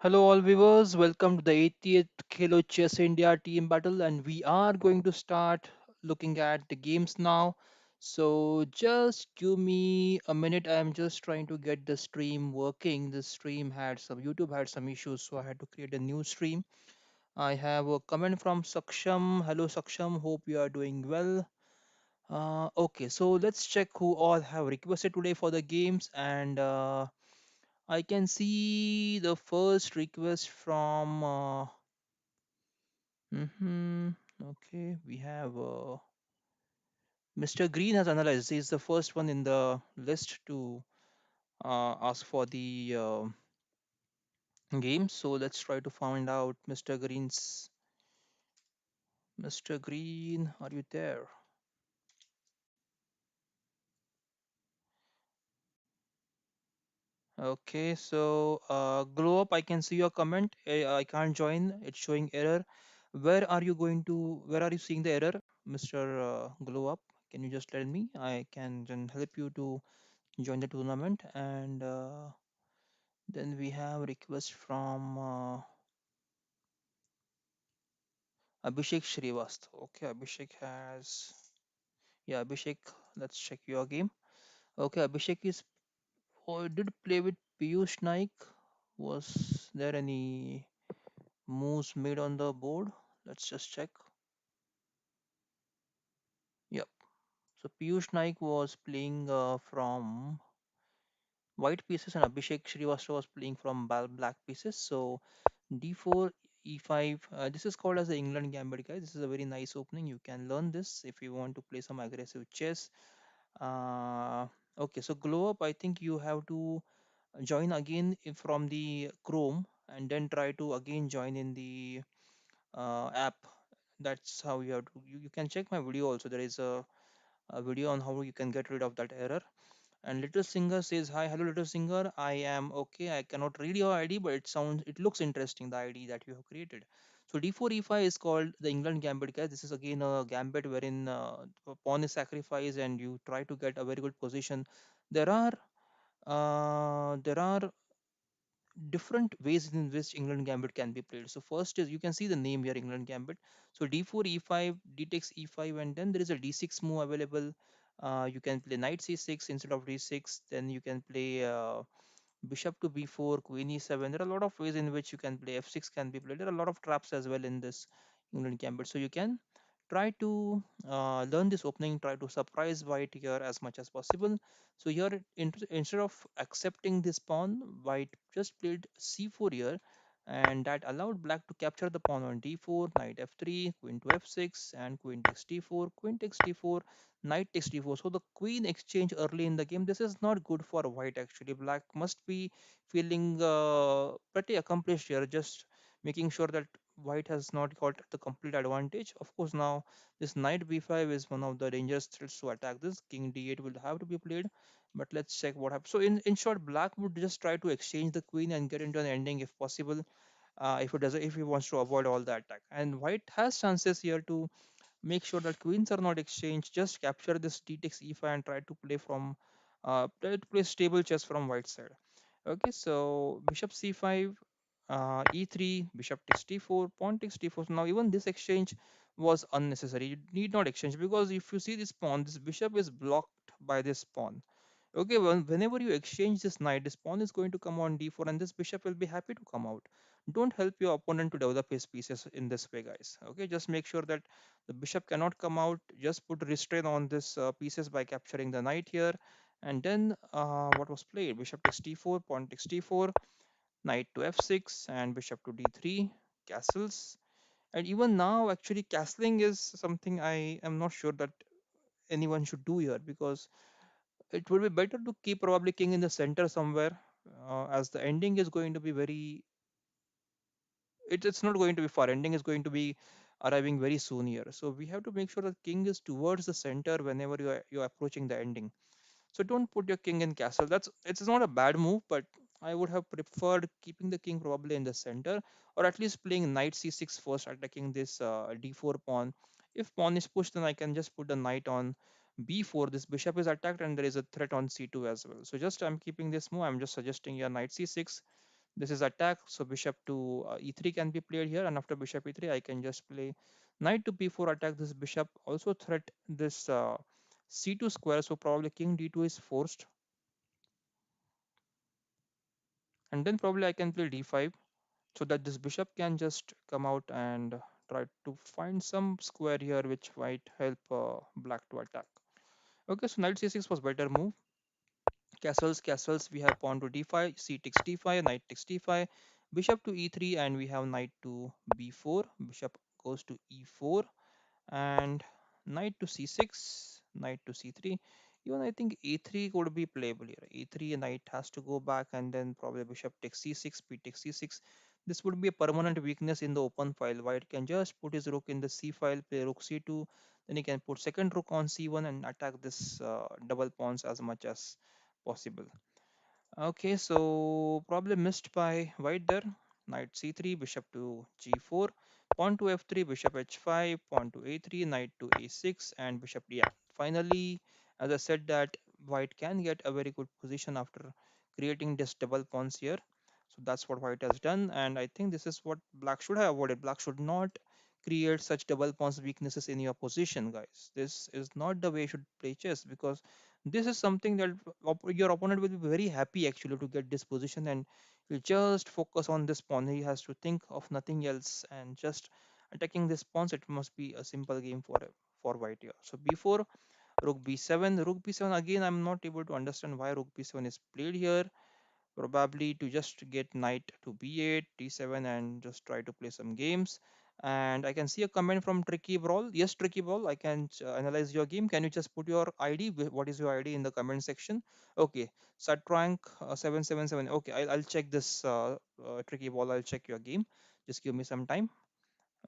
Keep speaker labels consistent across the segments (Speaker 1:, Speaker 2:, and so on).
Speaker 1: Hello, all viewers. Welcome to the 80th Kilo Chess India team battle, and we are going to start looking at the games now. So, just give me a minute. I am just trying to get the stream working. The stream had some YouTube had some issues, so I had to create a new stream. I have a comment from Saksham. Hello, Saksham. Hope you are doing well. Okay, so let's check who all have requested today for the games and. I can see the first request from. Okay, we have Mr. Green has analyzed. He's the first one in the list to ask for the game. So let's try to find out Mr. Green's. Mr. Green, are you there? Okay, so glow up. I can see your comment. I can't join. It's showing error. Where are you going to? Where are you seeing the error, Mr. Glow up? Can you just tell me? I can then help you to join the tournament. And then we have request from Abhishek Shrivastava. Okay, Abhishek has. Yeah, Abhishek. Let's check your game. Okay, Abhishek is. Oh, did play with Piyush Naik. Was there any moves made on the board? Let's just check. Yep. So Piyush Naik was playing from white pieces and Abhishek Shrivastava was playing from black pieces. So d4, e5. This is called as the England Gambit, guys. This is a very nice opening. You can learn this if you want to play some aggressive chess. Uh, okay, so glow up. I think you have to join again from the Chrome and then try to again join in the app. That's how you have to. You can check my video also. There is a video on how you can get rid of that error. And Little Singer says, "Hi, hello, Little Singer. I am okay. I cannot read your ID, but it looks interesting. The ID that you have created." So D4 E5 is called the England Gambit, guys. This is again a gambit wherein a pawn is sacrificed and you try to get a very good position. There are different ways in which England Gambit can be played. So first is you can see the name here, England Gambit. So d4, e5, d takes e5, and then there is a d6 move available. You can play knight c6 instead of d6. Then you can play bishop to b4, queen e7. There are a lot of ways in which you can play. f6 can be played. There are a lot of traps as well in this England Gambit. So you can try to learn this opening, try to surprise white here as much as possible. So here, instead of accepting this pawn, white just played c4 here, and that allowed black to capture the pawn on d4, knight f3, queen to f6, and queen takes d4, queen takes d4, knight takes d4. So the queen exchange early in the game. This is not good for white actually. Black must be feeling pretty accomplished here, just making sure that white has not got the complete advantage. Of course, now this knight b5 is one of the dangerous threats to attack. This king d8 will have to be played, but let's check what happens. So in short, black would just try to exchange the queen and get into an ending if possible. If he wants to avoid all the attack, and white has chances here to make sure that queens are not exchanged. Just capture this d takes e5 and try to play from try to play stable chess from white side. Okay, so bishop c5, e3, bishop takes d4, pawn takes d4. So now even this exchange was unnecessary. You need not exchange because if you see this pawn, this bishop is blocked by this pawn. Okay, well, whenever you exchange this knight, this pawn is going to come on d4 and this bishop will be happy to come out. Don't help your opponent to develop his pieces in this way, guys. Okay, just make sure that the bishop cannot come out. Just put restraint on this pieces by capturing the knight here. And then what was played? Bishop takes d4, pawn takes d4, knight to f6, and bishop to d3, castles. And even now, actually, castling is something I am not sure that anyone should do here because it would be better to keep probably king in the center somewhere, as the ending is going to be very. It's not going to be far. Ending is going to be arriving very soon here. So we have to make sure that king is towards the center whenever you're approaching the ending. So don't put your king in castle. It's not a bad move, but I would have preferred keeping the king probably in the center, or at least playing knight c6 first, attacking this d4 pawn. If pawn is pushed, then I can just put the knight on b4. This bishop is attacked, and there is a threat on c2 as well. So just I'm keeping this move. I'm just suggesting your knight c6. This is attack, so bishop to e3 can be played here, and after bishop e3, I can just play knight to b4, attack this bishop, also threat this c2 square, so probably king d2 is forced, and then probably I can play d5 so that this bishop can just come out and try to find some square here which might help black to attack. Okay, so knight c6 was better move. Castles, we have pawn to d5, c takes d5, knight takes d5, bishop to e3, and we have knight to b4, bishop goes to e4, and knight to c6, knight to c3. Even I think a3 could be playable here. A3, knight has to go back, and then probably bishop takes c6, b takes c6. This would be a permanent weakness in the open file. White can just put his rook in the c file, play rook c2, then he can put second rook on c1 and attack this double pawns as much as possible. Okay, so problem missed by white there. Knight c3, bishop to g4, pawn to f3, bishop h5, pawn to a3, knight to a6, and bishop d. Yeah. Finally, as I said that white can get a very good position after creating this double pawns here. So that's what white has done, and I think this is what black should have avoided. Black should not create such double pawns weaknesses in your position, guys. This is not the way you should play chess, because this is something that your opponent will be very happy actually to get this position, and he'll just focus on this pawn. He has to think of nothing else and just attacking this pawns. It must be a simple game for white here. So before rook b7, rook b7 again, I'm not able to understand why rook b7 is played here. Probably to just get knight to b8, d7, and just try to play some games. And I can see a comment from Tricky Brawl. Yes, Tricky Brawl, I can analyze your game. Can you just put your ID? What is your ID in the comment section? Okay, Satrank 777. Okay, I'll check this Tricky Ball. I'll check your game. Just give me some time.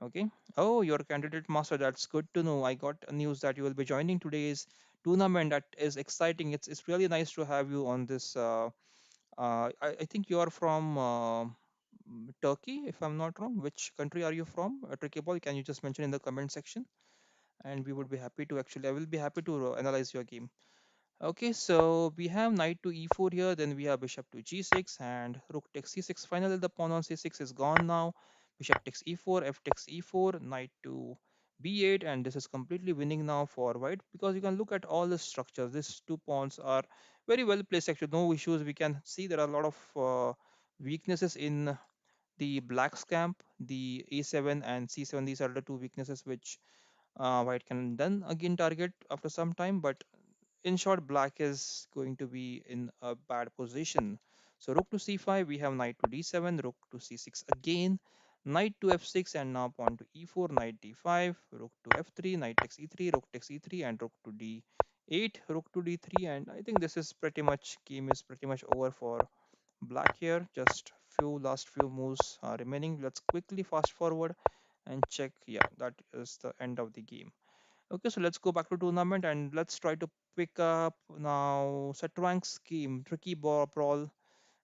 Speaker 1: Okay. Oh, you're a candidate master. That's good to know. I got news that you will be joining today's tournament. That is exciting. It's really nice to have you on this. I think you are from Turkey, if I'm not wrong. Which country are you from? Tricky Ball, can you just mention in the comment section? And we would be happy to actually, I will be happy to analyze your game. Okay, so we have knight to e4 here, then we have bishop to g6 and rook takes c6. Finally, the pawn on c6 is gone now. Bishop takes e4, f takes e4, knight to b8, and this is completely winning now for white because you can look at all the structures. These two pawns are very well placed actually, no issues. We can see there are a lot of weaknesses in the black's camp, the a7 and c7. These are the two weaknesses which white can then again target after some time, but in short, black is going to be in a bad position. So rook to c5, we have knight to d7, rook to c6 again, knight to f6, and now pawn to e4, knight d5, rook to f3, knight takes e3, rook takes e3, and rook to d8, rook to d3. And I think this is pretty much, game is pretty much over for black here. Just last few moves are remaining. Let's quickly fast forward and check. Yeah, that is the end of the game. Okay, so let's go back to tournament and let's try to pick up now. Satwank's game, Tricky Brawl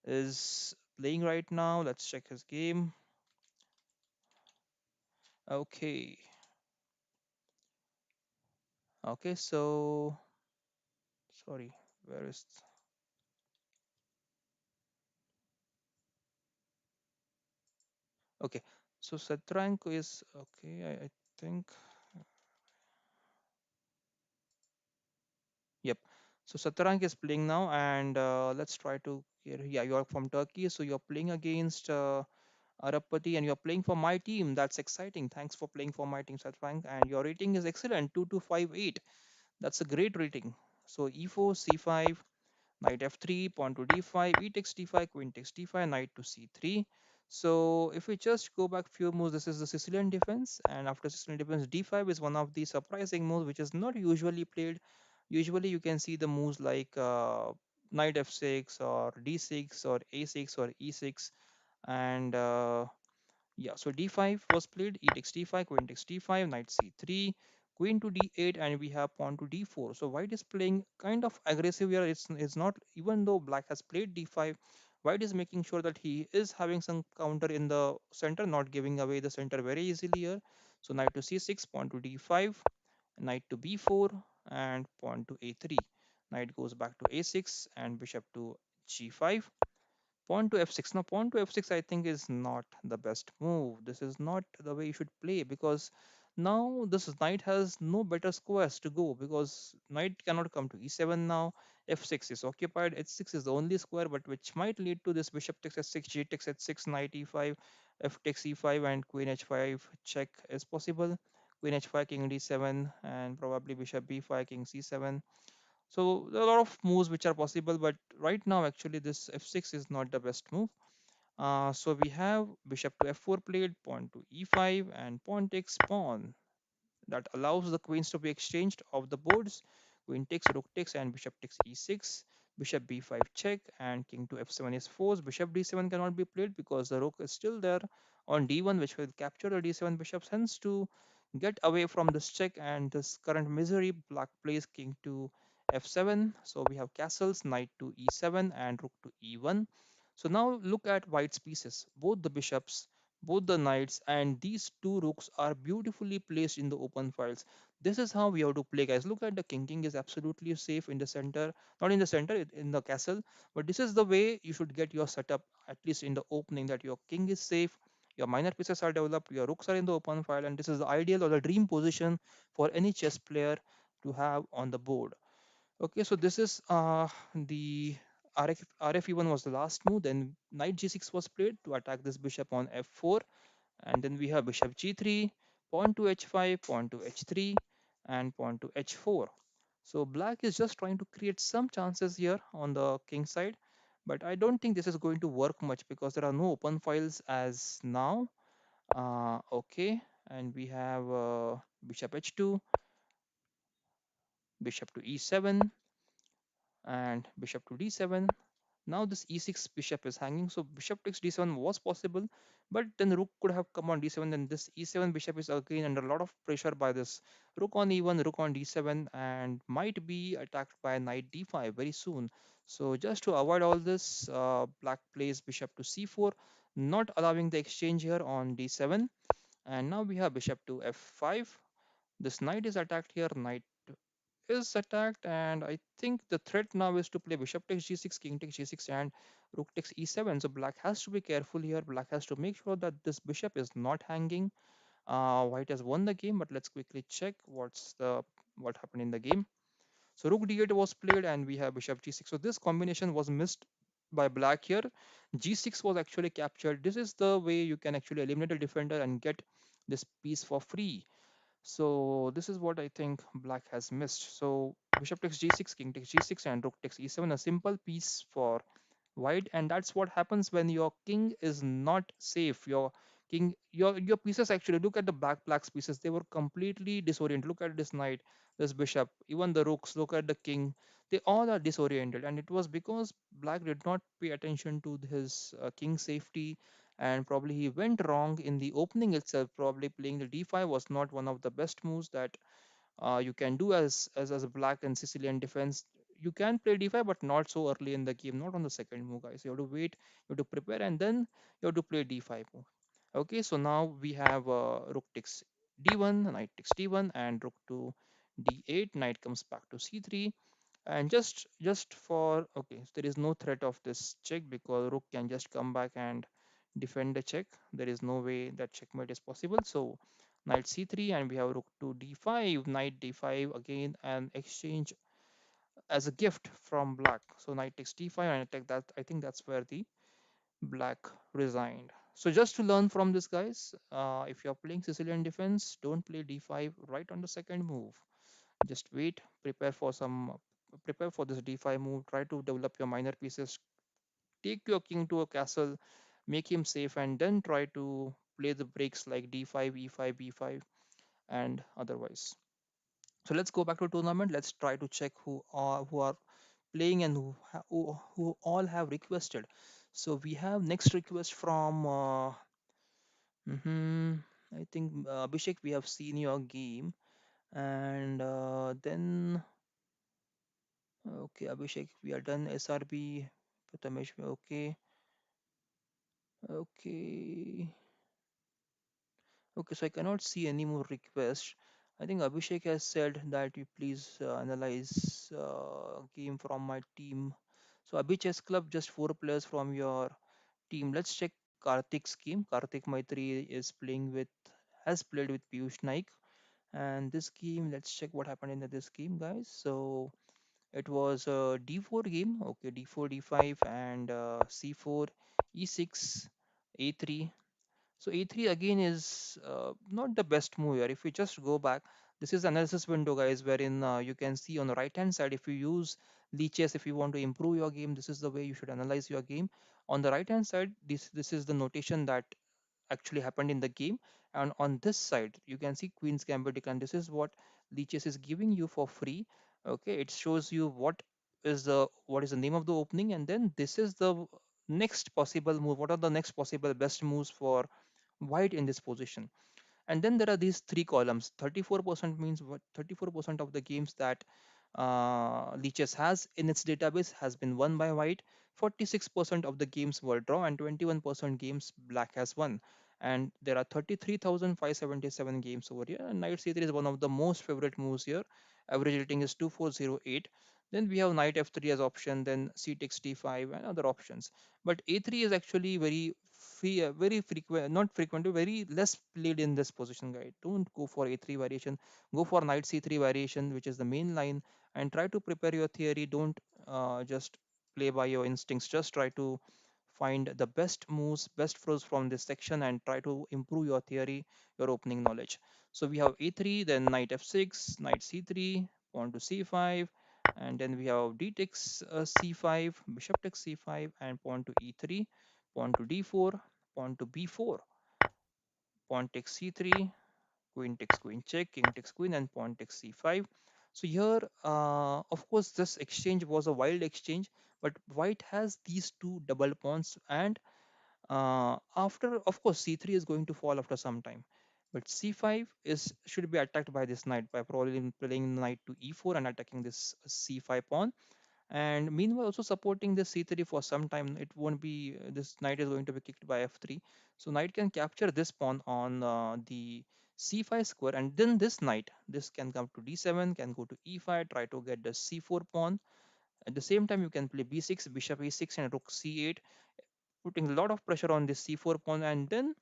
Speaker 1: is playing right now. Let's check his game. Okay, okay, so sorry, where is okay? So Satrank is okay. I think yep. So Satrank is playing now, and let's try to yeah. You are from Turkey, so you're playing against Arapati, and you're playing for my team. That's exciting. Thanks for playing for my team, Satrank. And your rating is excellent, 2258. That's a great rating. So e4, c5, knight f3, pawn to d5, e takes d5, queen takes d5, knight to c3. So if we just go back few moves, this is the Sicilian defense, and after Sicilian defense, d5 is one of the surprising moves which is not usually played. Usually you can see the moves like knight f6 or d6 or a6 or e6, and yeah, so d5 was played, e takes d5, queen takes d5, knight c3, queen to d8, and we have pawn to d4. So white is playing kind of aggressive here. It's not, even though black has played d5, white is making sure that he is having some counter in the center, not giving away the center very easily here. So knight to c6, pawn to d5, knight to b4, and pawn to a3. Knight goes back to a6 and bishop to g5. Pawn to f6. Now, pawn to f6, I think, is not the best move. This is not the way you should play because now this knight has no better squares to go because knight cannot come to e7 now. f6 is occupied. h6 is the only square, but which might lead to this bishop takes h6, g takes h6, knight e5, f takes e5, and queen h5 check is possible. Queen h5, king d7, and probably bishop b5, king c7. So there are a lot of moves which are possible, but right now actually this f6 is not the best move. So we have bishop to f4 played, pawn to e5, and pawn takes pawn. That allows the queens to be exchanged off the boards. Queen takes, rook takes, and bishop takes e6. Bishop b5 check, and king to f7 is forced. Bishop d7 cannot be played because the rook is still there on d1, which will capture the d7 bishops. Hence, to get away from this check and this current misery, black plays king to f7. So we have castles, knight to e7, and rook to e1. So now look at white's pieces. Both the bishops, both the knights, and these two rooks are beautifully placed in the open files. This is how we have to play, guys. Look at the king. King is absolutely safe in the center, not in the center, in the castle. But this is the way you should get your setup, at least in the opening, that your king is safe, your minor pieces are developed, your rooks are in the open file, and this is the ideal or the dream position for any chess player to have on the board. Okay, so this is the RFE1 was the last move. Then knight g6 was played to attack this bishop on f4, and then we have bishop g3, pawn to h5, pawn to h3, and pawn to h4. So black is just trying to create some chances here on the king side, but I don't think this is going to work much because there are no open files as now. Okay, and we have bishop h2, bishop to e7, and bishop to d7. Now this e6 bishop is hanging, so bishop takes d7 was possible, but then rook could have come on d7. Then this e7 bishop is again under a lot of pressure by this rook on e1, rook on d7, and might be attacked by knight d5 very soon. So just to avoid all this, black plays bishop to c4, not allowing the exchange here on d7. And now we have bishop to f5. This knight is attacked here, knight is attacked, and I think the threat now is to play bishop takes g6, king takes g6, and rook takes e7. So black has to be careful here. Black has to make sure that this bishop is not hanging. White has won the game, but let's quickly check what happened in the game. So rook d8 was played, and we have bishop g6. So this combination was missed by black here. G6 was actually captured. This is the way you can actually eliminate a defender and get this piece for free. So this is what I think black has missed. So bishop takes g6, king takes g6, and rook takes e7. A simple piece for white, and that's what happens when your king is not safe. Your pieces actually look at the black's pieces. They were completely disoriented. Look at this knight, this bishop, even the rooks. Look at the king. They all are disoriented, and it was because black did not pay attention to his king safety, and probably he went wrong in the opening itself. Probably playing the d5 was not one of the best moves that you can do as a black and Sicilian defense. You can play d5, but not so early in the game, not on the second move, guys. You have to wait, you have to prepare, and then you have to play d5 move. Okay, so now we have rook takes d1, knight takes d1, and rook to d8. Knight comes back to c3, and just for okay, so there is no threat of this check because rook can just come back and defend the check. There is no way that checkmate is possible. So knight c3, and we have rook to d5, knight d5 again, and exchange as a gift from black. So knight takes d5, and I take that. I think that's where the black resigned. So just to learn from this, guys, if you're playing Sicilian defense, don't play d5 right on the second move. Just wait, prepare for this d5 move. Try to develop your minor pieces. Take your king to a castle, make him safe, and then try to play the breaks like d5, e5, b5, and otherwise. So let's go back to tournament. Let's try to check who are playing and who all have requested. So we have next request from mhm, I think Abhishek. We have seen your game, and then okay, Abhishek, we are done. SRB, Prathamesh, okay, okay, okay. So I cannot see any more requests. I think Abhishek has said that you please analyze game from my team. So Abhi Chess Club, just four players from your team. Let's check Karthik's game. Karthik Maitri is playing with, has played with Piyush Naik. And this game, let's check what happened in this game, guys. So it was a d4 game. Okay, d4, d5, and c4, e6, a3. So a3 again is not the best move here. If we just go back, this is analysis window, guys, wherein you can see on the right hand side, if you use leeches, if you want to improve your game, this is the way you should analyze your game. On the right hand side, this is the notation that actually happened in the game. And on this side, you can see Queen's Gambit decline. This is what leeches is giving you for free. Okay, it shows you what is the name of the opening, and then this is the next possible move. What are the next possible best moves for white in this position? And then there are these three columns. 34% means what? 34% of the games that leeches has in its database has been won by white. 46% of the games were draw, and 21% games black has won. And there are 33,577 games over here, and knight c3 is one of the most favorite moves here. Average rating is 2408. Then we have knight f3 as option, then c takes d5 and other options. But a3 is actually very frequent, not frequent, very less played in this position, guide. Don't go for a3 variation. Go for knight c3 variation, which is the main line, and try to prepare your theory. Don't just play by your instincts. Just try to find the best moves, best throws from this section, and try to improve your theory, your opening knowledge. So we have a3, then knight f6, knight c3, pawn to c5, and then we have d takes c5, bishop takes c5, and pawn to e3, pawn to d4, pawn to b4, pawn takes c3, queen takes queen check, king takes queen, and pawn takes c5. So here, of course, this exchange was a wild exchange, but white has these two double pawns, and after, of course, c3 is going to fall after some time. But c5 is should be attacked by this knight by probably playing knight to e4 and attacking this c5 pawn, and meanwhile also supporting the c3 for some time. It won't be this knight is going to be kicked by f3, so knight can capture this pawn on the c5 square, and then this can come to d7, can go to e5, try to get the c4 pawn. At the same time, you can play b6, bishop e6, and rook c8, putting a lot of pressure on this c4 pawn, and then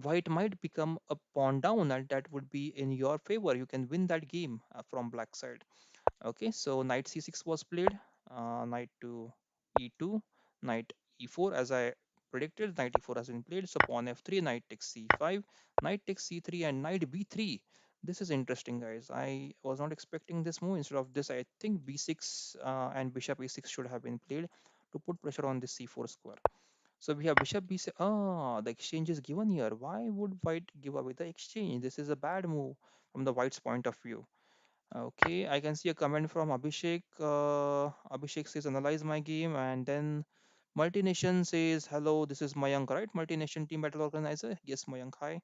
Speaker 1: white might become a pawn down, and that would be in your favor. You can win that game from black side. Okay, so knight c6 was played, knight to e2, knight e4 as I predicted, knight e4 has been played, so pawn f3, knight takes c5, knight takes c3, and knight b3. This is interesting, guys. I was not expecting this move. Instead of this, I think b6 and bishop e6 should have been played to put pressure on this c4 square. So we have bishop b6. Ah, the exchange is given here. Why would white give away the exchange? This is a bad move from the white's point of view. Okay, I can see a comment from Abhishek. Abhishek says, analyze my game. And then Multination says, hello, this is Mayank, right? Multination team battle organizer. Yes, Mayank, hi.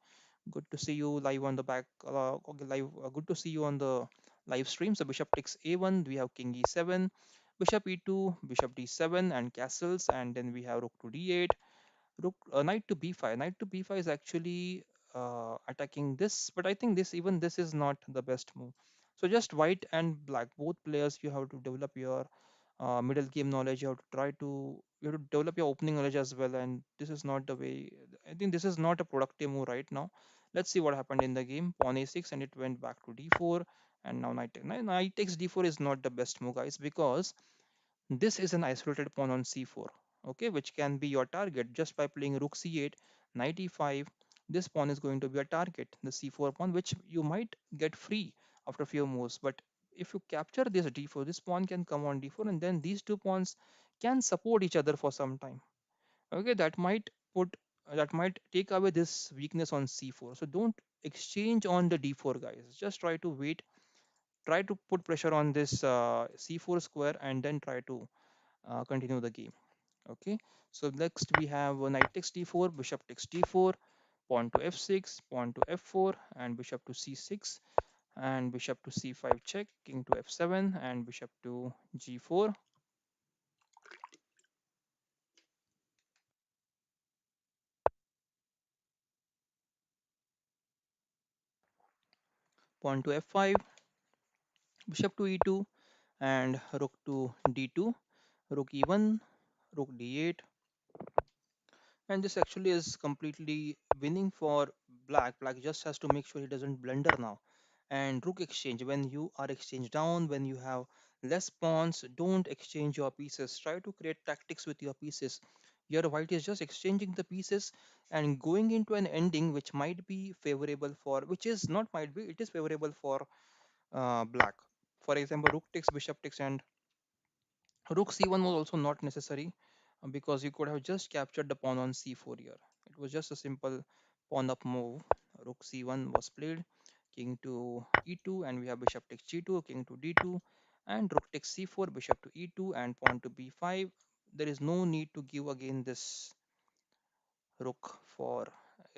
Speaker 1: Good to see you live on the back. Okay, live. Good to see you on the live stream. So Bishop takes A1. We have King E7, Bishop E2, Bishop D7, and castles. And then we have Rook to D8, knight to b5. Knight to b5 is actually attacking this, but I think this is not the best move. So just white and black, both players, you have to develop your middle game knowledge. You have to develop your opening knowledge as well, and this is not the way. I think this is not a productive move right now. Let's see what happened in the game. Pawn a6, and it went back to d4, and now knight takes d4 is not the best move, guys, because this is an isolated pawn on c4, okay, which can be your target just by playing rook c8, knight e5. This pawn is going to be a target, the c4 pawn, which you might get free after a few moves. But if you capture this d4, this pawn can come on d4, and then these two pawns can support each other for some time. Okay, put that might take away this weakness on c4. So don't exchange on the d4, guys. Just try to wait, try to put pressure on this c4 square, and then try to continue the game. Okay, so next we have knight takes d4, bishop takes d4, pawn to f6, pawn to f4, and bishop to c6, and bishop to c5 check, king to f7, and bishop to g4, pawn to f5, bishop to e2, and rook to d2. Rook e1, rook d8, and this actually is completely winning for black. Black just has to make sure he doesn't blunder now. And rook exchange, when you are exchange down, when you have less pawns, don't exchange your pieces. Try to create tactics with your pieces. Your white is just exchanging the pieces and going into an ending which might be favorable for, which is not might be, it is favorable for black. For example, rook takes, bishop takes, and rook c1 was also not necessary because you could have just captured the pawn on c4 here. It was just a simple pawn up move. Rook c1 was played, king to e2, and we have bishop takes g2, king to d2, and rook takes c4, bishop to e2, and pawn to b5. There is no need to give again this rook for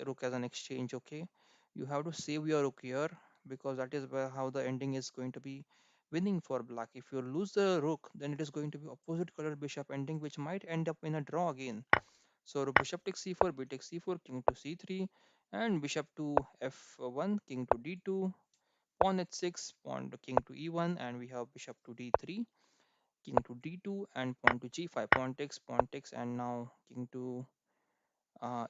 Speaker 1: rook as an exchange. Okay, you have to save your rook here because that is where how the ending is going to be winning for black. If you lose the rook, then it is going to be opposite color bishop ending, which might end up in a draw again. So bishop takes c4, b takes c4, king to c3, and bishop to f1, king to d2, pawn h6, pawn to king to e1, and we have bishop to d3, king to d2, and pawn to g5, pawn takes, and now king to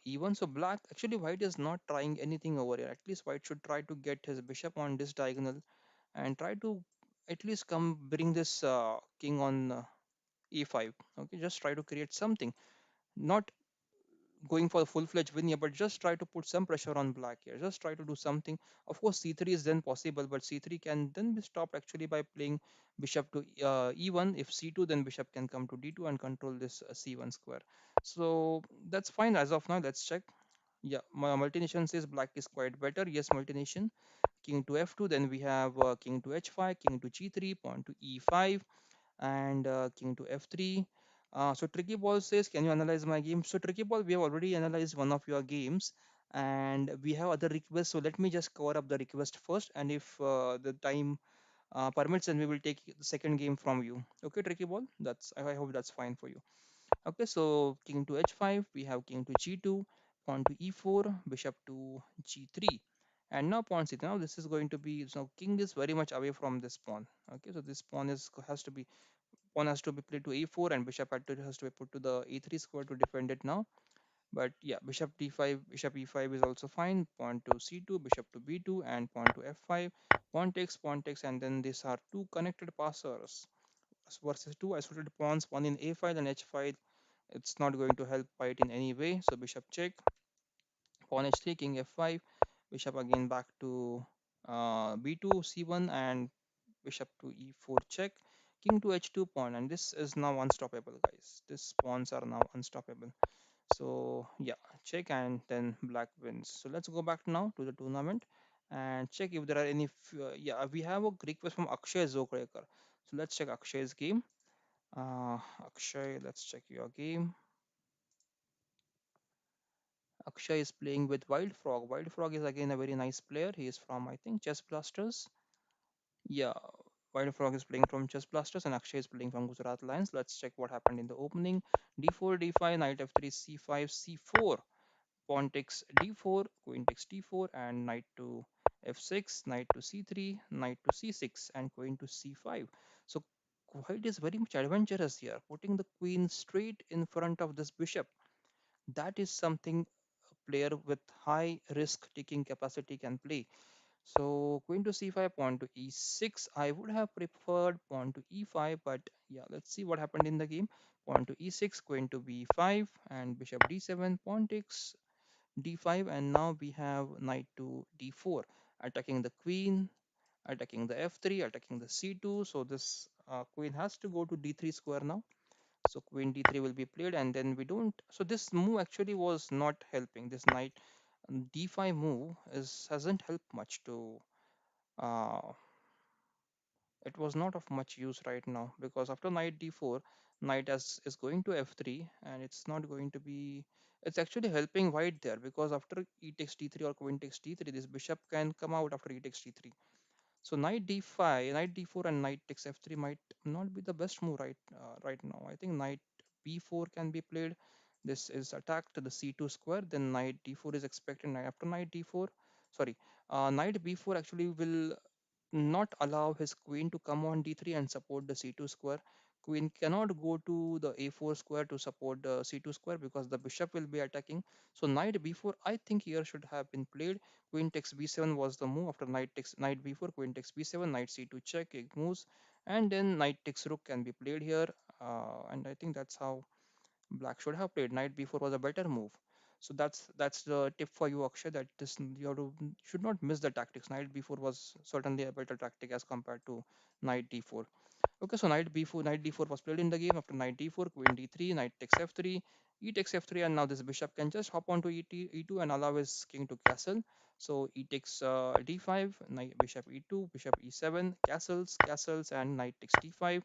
Speaker 1: even so, black actually white is not trying anything over here. At least white should try to get his bishop on this diagonal and try to at least come bring this king on e5. Okay, just try to create something. Not going for a full-fledged win here, but just try to put some pressure on black here. Just try to do something. Of course, c3 is then possible, but c3 can then be stopped actually by playing bishop to e1. If c2, then bishop can come to d2 and control this c1 square. So that's fine as of now. Let's check. Yeah, multi-nation says black is quite better. Yes, multi-nation. King to f2. Then we have king to h5, king to g3, pawn to e5, and king to f3. So Tricky Ball says, can you analyze my game? So Tricky Ball, we have already analyzed one of your games, and we have other requests. So let me just cover up the request first, and if the time permits, then we will take the second game from you. Okay, Tricky Ball. I hope that's fine for you. Okay, so king to h5, we have king to g2, pawn to e4, bishop to g3, and now pawn c3. Now this is going to be, so king is very much away from this pawn. Okay, so this pawn is has to be, pawn has to be played to e4, and bishop has to be put to the e3 square to defend it now. But yeah, bishop d5, bishop e5 is also fine. Pawn to c2, bishop to b2, and pawn to f5. Pawn takes, and then these are two connected passers versus two isolated pawns, one in a file and h file. It's not going to help white in any way. So bishop check, pawn h3, king f5, bishop again back to b2, c1, and bishop to e4 check, king to h2 pawn, and this is now unstoppable, guys. These pawns are now unstoppable. So yeah, check, and then black wins. So let's go back now to the tournament and check if there are any. Yeah, we have a request from Akshay Zokrekar. So let's check Akshay's game. Akshay, let's check your game. Akshay is playing with Wild Frog. Wild Frog is again a very nice player. He is from, I think, Chess Blasters. Yeah, Wild Frog is playing from Chess Blasters, and Akshay is playing from Gujarat Lions. Let's check what happened in the opening. D4, D5, knight F3, C5, C4. Pawn takes D4, queen takes D4, and knight to F6, knight to C3, knight to C6, and queen to C5. So white is very much adventurous here, putting the queen straight in front of this bishop. That is something a player with high risk taking capacity can play. So queen to c5, pawn to e6. I would have preferred pawn to e5, but yeah, let's see what happened in the game. Pawn to e6, queen to b5, and bishop d7, pawn takes d5, and now we have knight to d4, attacking the queen, attacking the f3, attacking the c2. So this queen has to go to d3 square now. So queen d3 will be played, and then we don't. So this move actually was not helping. This knight d5 move is hasn't helped much to. Uh, it was not of much use right now because after knight d4, knight is going to f3, and it's not going to be. It's actually helping white there because after e takes d3 or queen takes d3, this bishop can come out after e takes d3. So knight d5, knight d4, and knight takes f3 might not be the best move right now. I think knight b4 can be played. This is attacked to the c2 square. Then knight d4 is expected. After knight d4, sorry, knight b4 actually will not allow his queen to come on d3 and support the c2 square. Queen cannot go to the a4 square to support the c2 square because the bishop will be attacking. So knight b4, I think here should have been played. Queen takes b7 was the move. After knight b4, queen takes b7, knight c2 check, it moves, and then knight takes rook can be played here. And I think that's how black should have played. Knight b4 was a better move. So that's the tip for you, Akshay, that this you have to should not miss the tactics. Knight b4 was certainly a better tactic as compared to knight d4. Okay, so knight d4 was played in the game. After knight d4, queen d3, knight takes f3, e takes f3, and now this bishop can just hop onto e2 and allow his king to castle. So e takes d5, knight bishop e2, bishop e7, castles, and knight takes d5.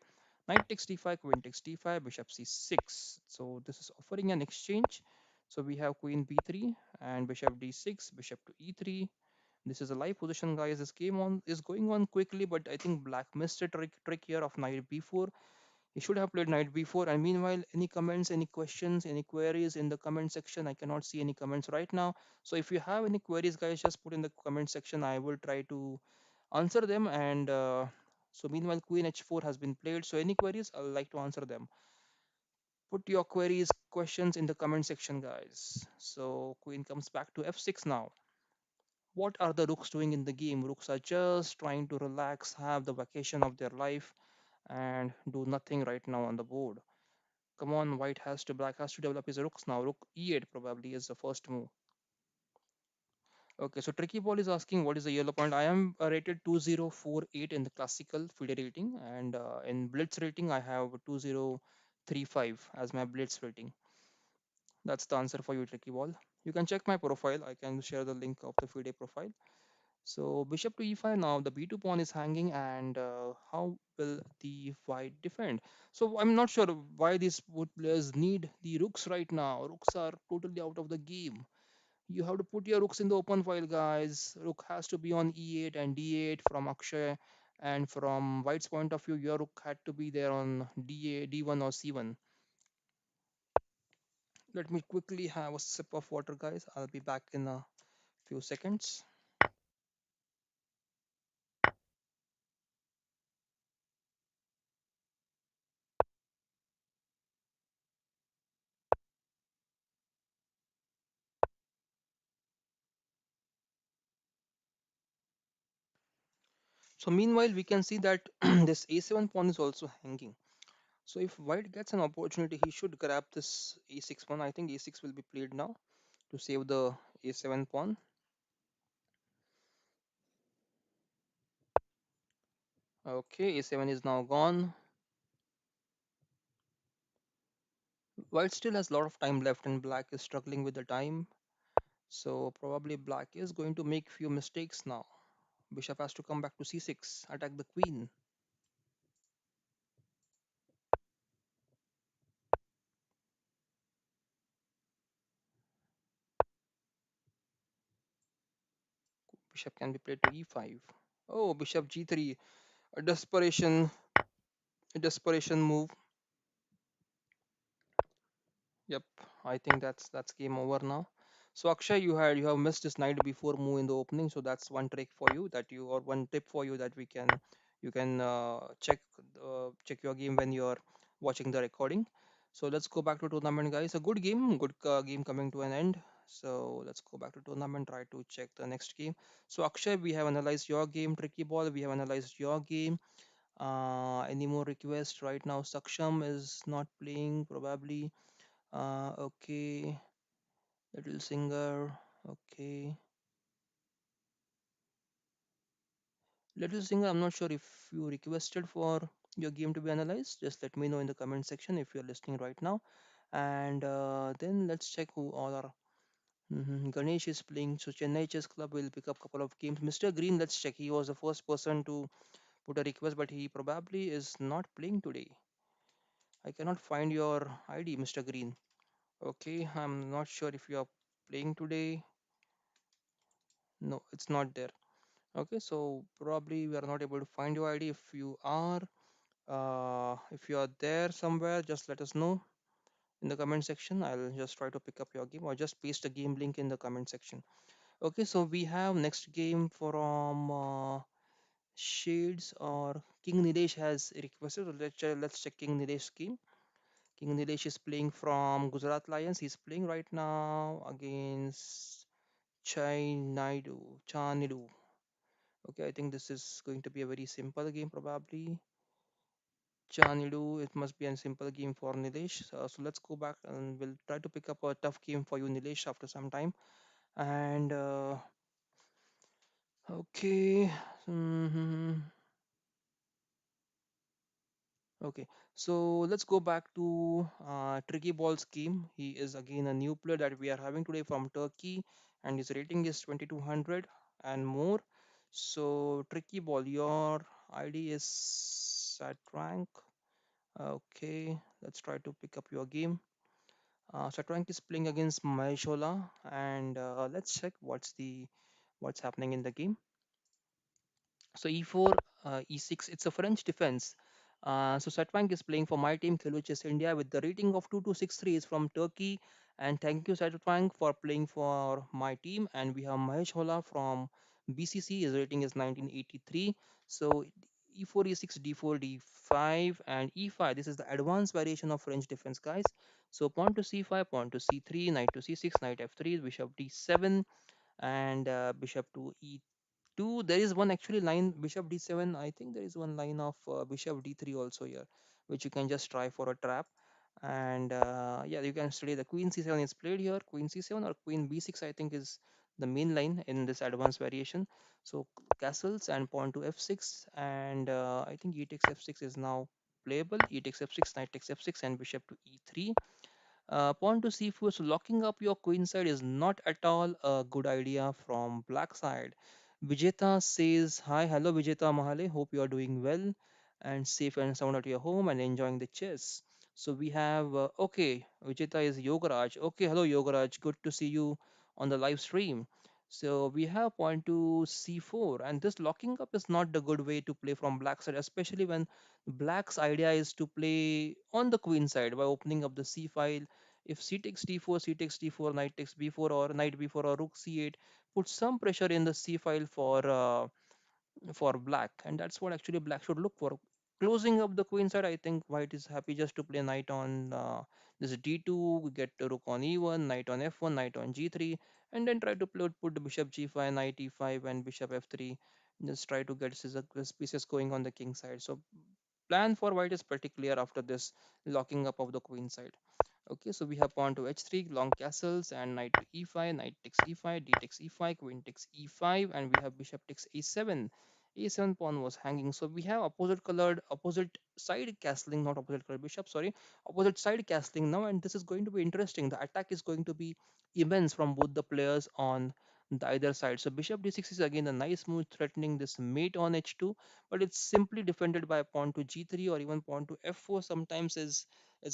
Speaker 1: Knight takes d5, queen takes d5, bishop c6. So this is offering an exchange. So we have queen b3 and bishop d6, bishop to e3. This is a live position, guys. This game on is going on quickly, but I think black missed a trick here of knight b4. He should have played knight b4. And meanwhile, any comments, any questions, any queries in the comment section? I cannot see any comments right now. So if you have any queries, guys, just put in the comment section. I will try to answer them. And so meanwhile, queen h4 has been played. So any queries, I would like to answer them. Put your queries, questions in the comment section, guys. So queen comes back to f6 now. What are the rooks doing in the game? Rooks are just trying to relax, have the vacation of their life, and do nothing right now on the board. Come on, black has to develop his rooks now. Rook e8 probably is the first move. Okay, so Tricky Ball is asking what is the yellow point. I am rated 2048 in the classical FIDE rating, and in Blitz rating, I have 2035 as my Blitz rating. That's the answer for you, Tricky Ball. You can check my profile. I can share the link of the FIDE profile. So bishop to e5 now the b2 pawn is hanging, and how will the white defend? So I'm not sure why these wood players need the rooks right now. Rooks are totally out of the game. You have to put your rooks in the open file, guys. Rook has to be on e8 and d8 from Akshay, and from white's point of view, your rook had to be there on d8, d1 or c1. Let me quickly have a sip of water, guys. I'll be back in a few seconds. So meanwhile, we can see that this a7 pawn is also hanging. So if white gets an opportunity, he should grab this e6 pawn. I think e6 will be played now to save the a7 pawn. Okay, a7 is now gone. White still has a lot of time left and black is struggling with the time. So probably black is going to make few mistakes now. Bishop has to come back to c6, attack the queen. Bishop can be played to e5. Oh, bishop g3, a desperation move. Yep, I think that's game over now. So Akshay, you have missed this knight before move in the opening, so that's one trick for you that you or one tip for you that we can you can check your game when you're watching the recording. So let's go back to tournament, guys. A good game coming to an end. So let's go back to tournament. Try to check the next game. So Akshay, we have analyzed your game, Tricky Ball. We have analyzed your game. Any more requests right now? Saksham is not playing probably. Okay, Little Singer. Okay, Little Singer. I'm not sure if you requested for your game to be analyzed. Just let me know in the comment section if you're listening right now. And then let's check who all are. Ganesh is playing. So Chennai Chess Club will pick up a couple of games. Mr. Green, let's check. He was the first person to put a request, but he probably is not playing today. I cannot find your ID, Mr. Green. Okay, I'm not sure if you are playing today. No, it's not there. Okay, so probably we are not able to find your ID. If you are there somewhere, just let us know in the comment section. I'll just try to pick up your game or just paste the game link in the comment section. Okay, so we have next game from Shades or King Nilesh has requested. So let's check King Nilesh's game. King Nilesh is playing from Gujarat Lions. He's playing right now against Chanidu. Okay, I think this is going to be a very simple game probably. Chanidu, it must be a simple game for Nilesh. So let's go back and we'll try to pick up a tough game for you, Nilesh, after some time. And okay, mhm. Okay, so let's go back to Tricky Ball's game. He is again a new player that we are having today from Turkey, and his rating is 2200 and more. So, Tricky Ball, your ID is at rank. Okay, let's try to pick up your game. Satrank is playing against Mahesh, and let's check what's happening in the game. So e4, e6, it's a French defense. So Satwank is playing for my team, Khiluches India, with the rating of 2263 is from Turkey. And thank you, Satwank, for playing for my team. And we have Mahesh Hola from BCC. His rating is 1983. So e4, e6, d4, d5, and e5. This is the advanced variation of French defense, guys. So pawn to c5, pawn to c3, knight to c6, knight f3, bishop d7, and bishop to e2. There is one actually line bishop d7. I think there is one line of bishop d3 also here, which you can just try for a trap. And yeah, you can study the queen c7 is played here. Queen c7 or queen b6, I think, is the main line in this advanced variation. So castles and pawn to f6, and I think e takes f6 is now playable. E takes f6, knight takes f6, and bishop to e3. Pawn to c4. So locking up your queen side is not at all a good idea from black side. Vijeta says, "Hi, hello Vijeta Mahale. Hope you are doing well and safe and sound at your home and enjoying the chess." So we have, okay, Vijeta is Yogaraj. Okay, hello Yogaraj. Good to see you on the live stream. So we have pawn to c4, and this locking up is not the good way to play from black side, especially when black's idea is to play on the queen side by opening up the c file. If c takes d4, c takes d4, knight takes b4, or knight b4, or rook c8, put some pressure in the c file for black, and that's what actually black should look for. Closing up the queen side, I think white is happy just to play knight on this d2, we get the rook on e1, knight on f1, knight on g3, and then try to put the bishop g5, knight e5, and bishop f3. Just try to get his pieces going on the king side. So plan for white is pretty clear after this locking up of the queen side. Okay, so we have pawn to h3, long castles, and knight to e5, knight takes e5, d takes e5, queen takes e5, and we have bishop takes a7. A7 pawn was hanging. So we have opposite side castling, not opposite color bishop, sorry, opposite side castling now, and this is going to be interesting. The attack is going to be immense from both the players on the either side. So bishop d6 is again a nice move, threatening this mate on h2, but it's simply defended by pawn to g3 or even pawn to f4. Sometimes is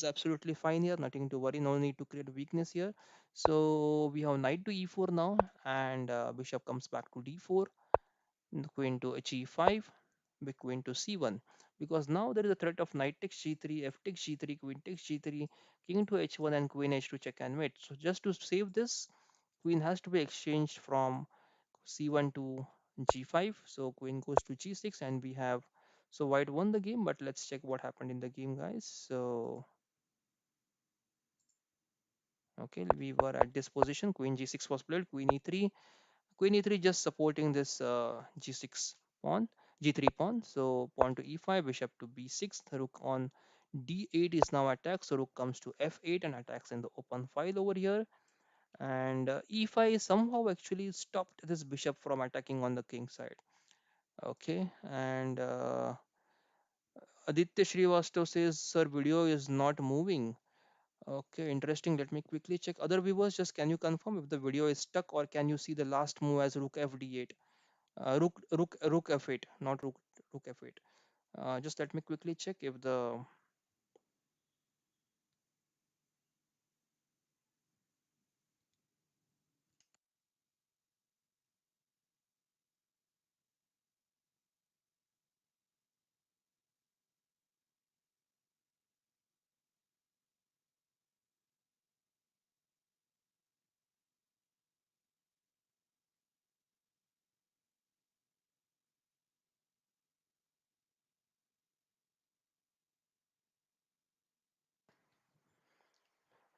Speaker 1: absolutely fine here. Nothing to worry. No need to create weakness here. So we have knight to e4 now, and bishop comes back to d4. The queen to h5, the queen to c1. Because now there is a threat of knight takes g3, f takes g3, queen takes g3, king to h1, and queen h2 check and mate. So just to save this, queen has to be exchanged from c1 to g5. So queen goes to g6, and we have, so white won the game. But let's check what happened in the game, guys. So okay, we were at this position. Queen g6 was played. Queen e3. Queen e3 just supporting this g6 pawn, g3 pawn. So pawn to e5, bishop to b6. The rook on d8 is now attacked. So rook comes to f8 and attacks in the open file over here. And e5 somehow actually stopped this bishop from attacking on the king side. Okay, and Aditya Srivastav says, "Sir, video is not moving." Okay, interesting. Let me quickly check. Other viewers, just can you confirm if the video is stuck, or can you see the last move as rook fd8? Rook f8, not rook f8. Just let me quickly check if the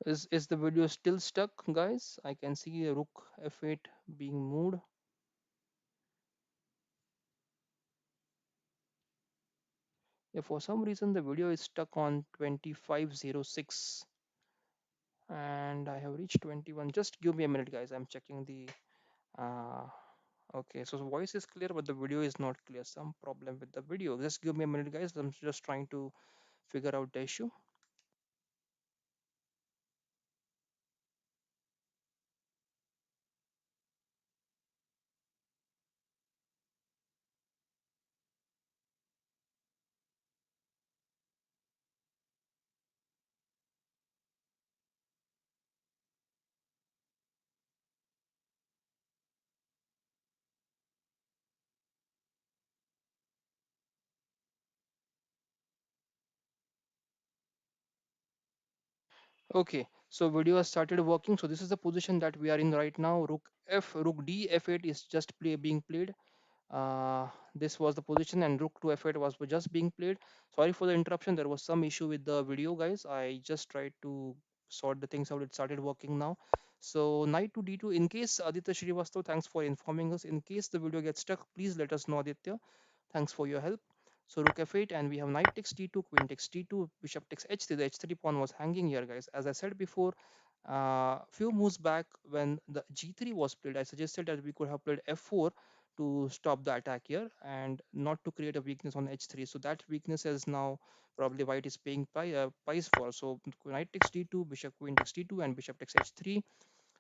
Speaker 1: Is the video still stuck, guys? I can see rook f8 being moved. Yeah, for some reason the video is stuck on 2506 and I have reached 21. Just give me a minute, guys. I'm checking the uh okay, so the voice is clear, but the video is not clear. Some problem with the video. Just give me a minute, guys. I'm just trying to figure out the issue. Okay, so video has started working. So this is the position that we are in right now. Rook F, Rook D, F8 is just being played. This was the position, and Rook to F8 was just being played. Sorry for the interruption. There was some issue with the video, guys. I just tried to sort the things out. It started working now. So knight to D2. In case Aditya Srivastav, thanks for informing us. In case the video gets stuck, please let us know, Aditya. Thanks for your help. So rook f8, and we have knight takes d2, queen takes d2, bishop takes h3. The h3 pawn was hanging here, guys. As I said before, few moves back when the g3 was played, I suggested that we could have played f4 to stop the attack here and not to create a weakness on h3. So that weakness is now probably white is paying price for. So knight takes d2, bishop queen takes d2, and bishop takes h3,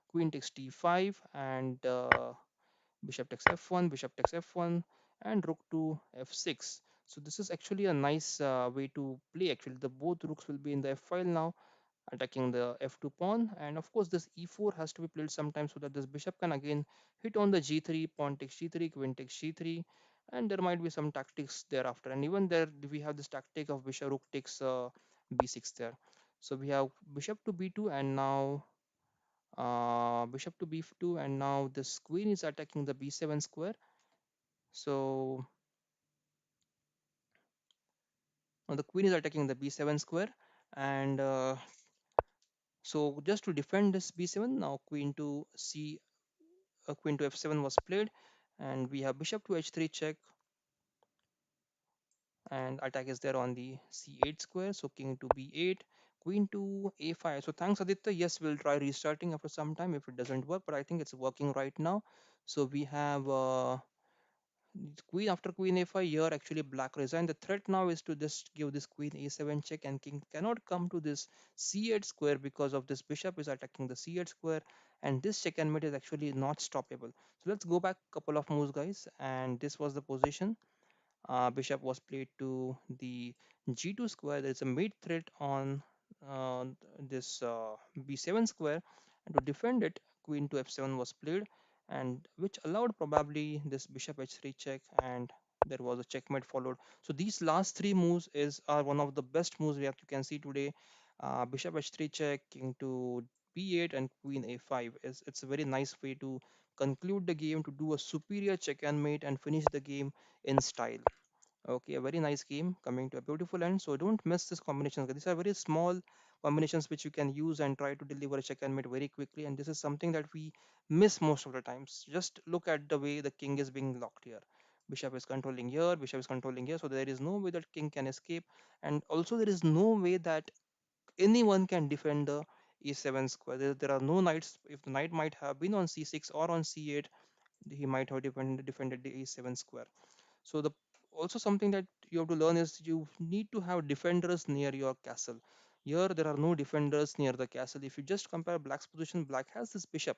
Speaker 1: queen takes d5, and bishop takes f1, bishop takes f1, and rook to f6. So this is actually a nice way to play. Actually, the both rooks will be in the f file now, attacking the f2 pawn, and of course this e4 has to be played sometime so that this bishop can again hit on the g3, pawn takes g3, queen takes g3, and there might be some tactics thereafter. And even there we have this tactic of bishop rook takes b6 there. So we have bishop to b2, and now bishop to b2, and now this queen is attacking the b7 square. So the queen is attacking the b7 square, and so just to defend this b7, now queen to c, queen to f7 was played, and we have bishop to h3 check, and attack is there on the c8 square. So king to b8, queen to a5. So thanks, Aditya. Yes, we'll try restarting after some time if it doesn't work, but I think it's working right now. So we have queen after queen a5. Here actually black resigned. The threat now is to just give this queen a7 check, and king cannot come to this c8 square because of this bishop is attacking the c8 square, and this check and mate is actually not stoppable. So let's go back a couple of moves, guys, and this was the position. Bishop was played to the g2 square. There is a mate threat on uh, this b7 square, and to defend it, queen to f7 was played, and which allowed probably this bishop h3 check, and there was a checkmate followed. So these last three moves is are one of the best moves we have you can see today. Bishop h3 check, king to b8, and queen a5 is it's a very nice way to conclude the game, to do a superior check and mate and finish the game in style. Okay, a very nice game coming to a beautiful end. So don't miss this combinations. These are very small combinations which you can use and try to deliver a check and mate very quickly. And this is something that we miss most of the times. Just look at the way the king is being locked here. Bishop is controlling here, bishop is controlling here. So there is no way that king can escape. And also there is no way that anyone can defend the e7 square. There are no knights. If the knight might have been on c6 or on c8, he might have defended the e7 square. So the also something that you have to learn is you need to have defenders near your castle. Here there are no defenders near the castle. If you just compare black's position, black has this bishop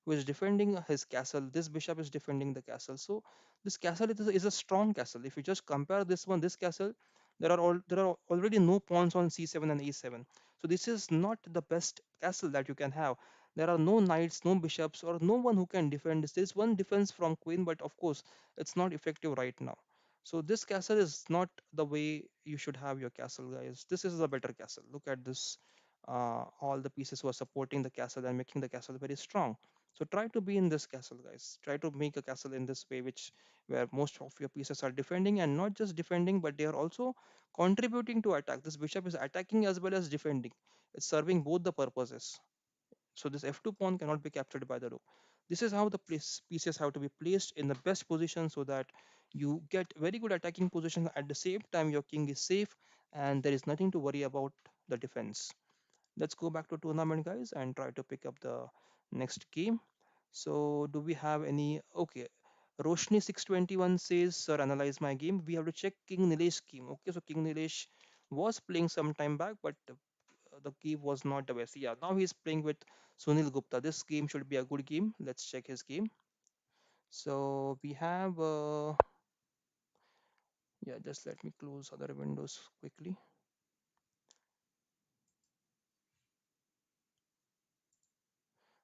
Speaker 1: who is defending his castle. This bishop is defending the castle. So this castle is a strong castle. If you just compare this one, this castle, there are already no pawns on c7 and e7. So this is not the best castle that you can have. There are no knights, no bishops, or no one who can defend this. There is one defense from queen, but of course it's not effective right now. So this castle is not the way you should have your castle, guys. This is a better castle. Look at this. All the pieces who are supporting the castle and making the castle very strong. So try to be in this castle, guys. Try to make a castle in this way, which where most of your pieces are defending, and not just defending, but they are also contributing to attack. This bishop is attacking as well as defending. It's serving both the purposes. So this f2 pawn cannot be captured by the rook. This is how the pieces have to be placed in the best position so that you get very good attacking position. At the same time, your king is safe and there is nothing to worry about the defense. Let's go back to tournament, guys, and try to pick up the next game. So do we have any? Okay, Roshni 621 says, "Sir, analyze my game." We have to check King Nilesh's game. Okay, so King Nilesh was playing some time back, but the game was not the best. Yeah, now he's playing with Sunil Gupta. This game should be a good game. Let's check his game. So we have, yeah, just let me close other windows quickly.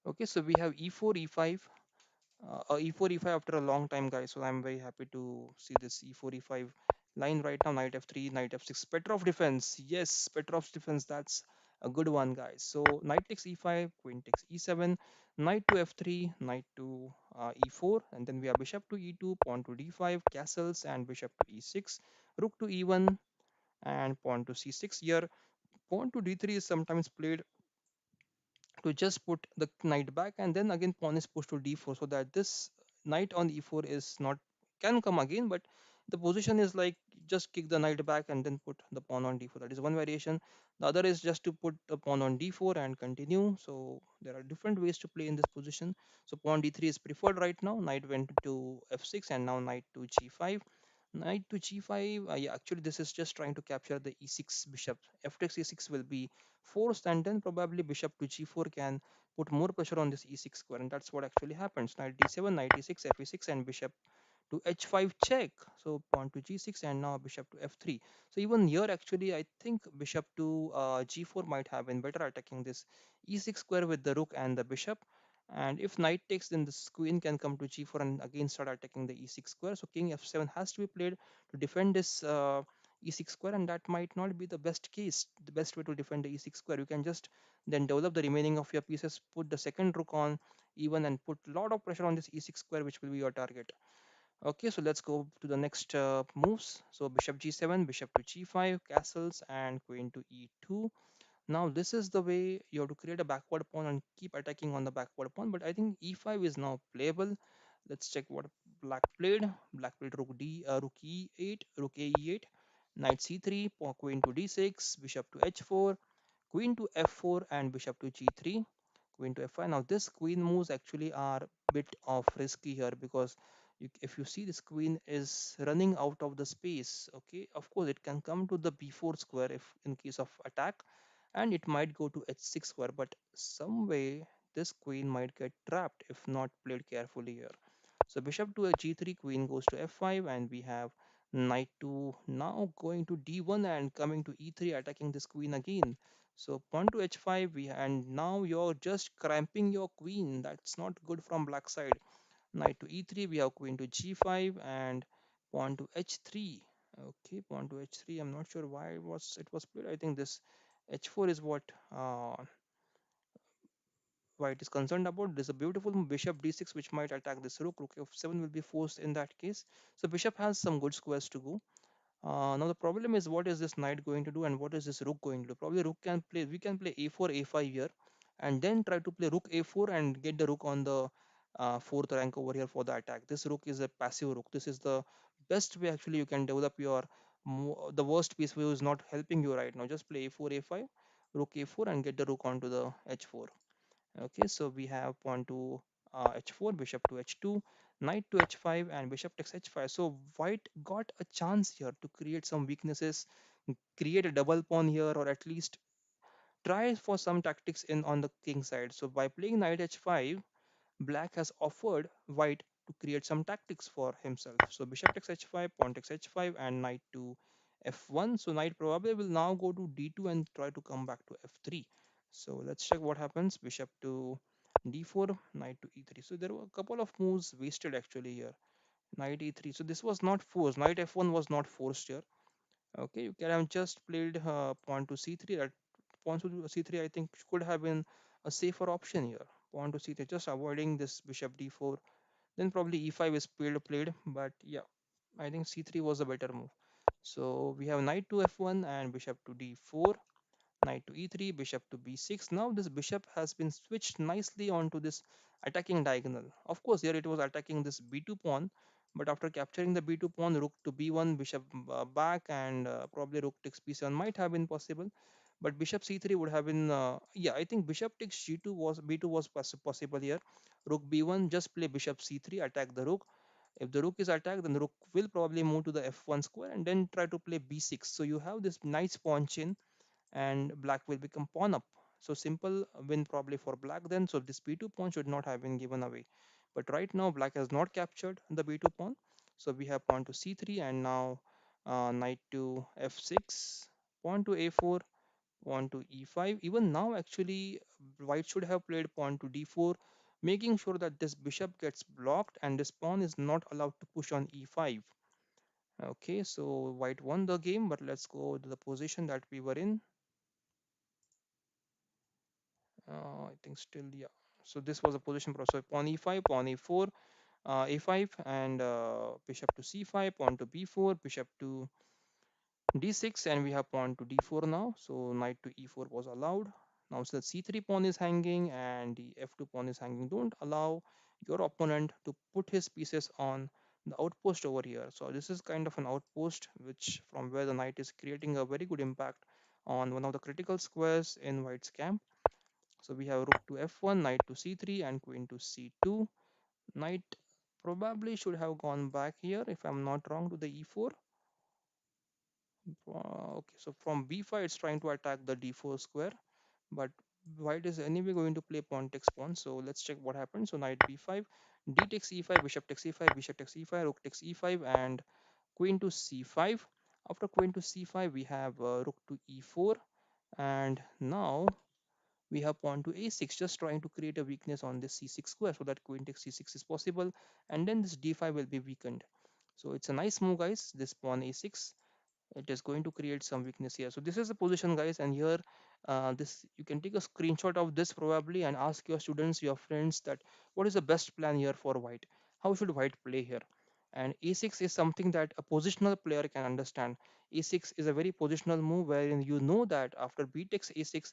Speaker 1: Okay, so we have e4, e5, e4 e5 after a long time, guys. So I'm very happy to see this e4 e5 line right now. Knight f3, knight f6. Petrov defense. Yes, Petrov's defense. That's a good one, guys. So knight takes e5, queen takes e7, knight to f3, knight to e4, and then we have bishop to e2, pawn to d5, castles, and bishop to e6, rook to e1, and pawn to c6. Here, pawn to d3 is sometimes played to just put the knight back, and then again pawn is pushed to d4, so that this knight on e4 is not, can come again, but the position is like just kick the knight back and then put the pawn on d4. That is one variation. The other is just to put the pawn on d4 and continue. So there are different ways to play in this position. So pawn d3 is preferred right now. Knight went to f6 and now knight to g5. Knight to g5. Yeah, actually this is just trying to capture the e6 bishop. F takes e6 will be forced, and then probably bishop to g4 can put more pressure on this e6 square, and that's what actually happens. Knight d7, knight e6, fe6, and bishop to h5 check. So pawn to g6 and now bishop to f3. So even here actually I think bishop to g4 might have been better attacking this e6 square with the rook and the bishop. And if knight takes, then this queen can come to g4 and again start attacking the e6 square. So king f7 has to be played to defend this e6 square, and that might not be the best case. The best way to defend the e6 square, you can just then develop the remaining of your pieces, put the second rook on e1 and put a lot of pressure on this e6 square, which will be your target. Okay, so let's go to the next moves. So bishop g7, bishop to g5, castles, and queen to e2. Now this is the way you have to create a backward pawn and keep attacking on the backward pawn. But I think e5 is now playable. Let's check what black played. Black played rook e8, rook a e8, knight c3, pawn queen to d6, bishop to h4, queen to f4, and bishop to g3, queen to f5. Now this queen moves actually are bit of risky here because if you see this queen is running out of the space. Okay, of course it can come to the b4 square if in case of attack, and it might go to h6 square, but some way this queen might get trapped if not played carefully here. So bishop to a g3, queen goes to f5, and we have knight to now going to d1 and coming to e3, attacking this queen again. So pawn to h5, and now you're just cramping your queen. That's not good from black side. Knight to e3, we have queen to g5 and pawn to h3. Okay, pawn to h3. I'm not sure why it was played. I think this h4 is what why it is concerned about. There's a beautiful bishop d6 which might attack this rook. Rook f7 will be forced in that case. So bishop has some good squares to go. Now the problem is, what is this knight going to do and what is this rook going to do? Probably rook can play. We can play a4, a5 here, and then try to play rook a4 and get the rook on the fourth rank over here for the attack. This rook is a passive rook. This is the best way actually you can develop your the worst piece who is not helping you right now. Just play a4, a5, rook a4, and get the rook onto the h4. Okay, so we have pawn to h4, bishop to h2, knight to h5, and bishop takes h5. So white got a chance here to create some weaknesses, create a double pawn here, or at least try for some tactics in on the king side. So by playing knight h5, black has offered white to create some tactics for himself. So bishop takes h5, pawn takes h5, and knight to f1. So knight probably will now go to d2 and try to come back to f3. So let's check what happens. Bishop to d4, knight to e3. So there were a couple of moves wasted actually here. Knight e3. So this was not forced. Knight f1 was not forced here. Okay, you can have just played pawn to c3. That pawn to c3 I think could have been a safer option here. pawn to c3, just avoiding this bishop d4. Then probably e5 is played, but yeah, I think c3 was a better move. So we have knight to f1 and bishop to d4, knight to e3, bishop to b6. Now this bishop has been switched nicely onto this attacking diagonal. Of course, here it was attacking this b2 pawn, but after capturing the b2 pawn, rook to b1, bishop back, and probably rook takes b7 might have been possible. But bishop c3 would have been, yeah, I think bishop takes g2 was b2 was possible here. Rook b1, just play bishop c3, attack the rook. If the rook is attacked, then the rook will probably move to the f1 square and then try to play b6. So you have this nice pawn chain and black will become pawn up. So simple win probably for black then. So this b2 pawn should not have been given away. But right now black has not captured the b2 pawn. So we have pawn to c3 and now knight to f6, pawn to a4, pawn to e5. Even now actually white should have played pawn to d4, making sure that this bishop gets blocked and this pawn is not allowed to push on e5. Okay, so white won the game, but let's go to the position that we were in. I think still, yeah. So this was a position process. So pawn e5, pawn a4, a5, and bishop to c5, pawn to b4, bishop to d6, and we have pawn to d4 now. So knight to e4 was allowed. Now so the c3 pawn is hanging and the f2 pawn is hanging. Don't allow your opponent to put his pieces on the outpost over here. So this is kind of an outpost which from where the knight is creating a very good impact on one of the critical squares in white's camp. So we have rook to f1, knight to c3, and queen to c2. Knight probably should have gone back here if I'm not wrong to the e4. Okay, so from b5 it's trying to attack the d4 square, but white is anyway going to play pawn takes pawn. So let's check what happens. So knight b5, d takes e5, bishop takes e5, bishop takes e5, rook takes e5, and queen to c5. After queen to c5, we have rook to e4, and now we have pawn to a6, just trying to create a weakness on this c6 square so that queen takes c6 is possible, and then this d5 will be weakened. So it's a nice move, guys, this pawn a6. It is going to create some weakness here. So this is the position, guys, and here this you can take a screenshot of this probably and ask your students, your friends, that what is the best plan here for white, how should white play here. And a6 is something that a positional player can understand. A6 is a very positional move wherein you know that after b takes a6,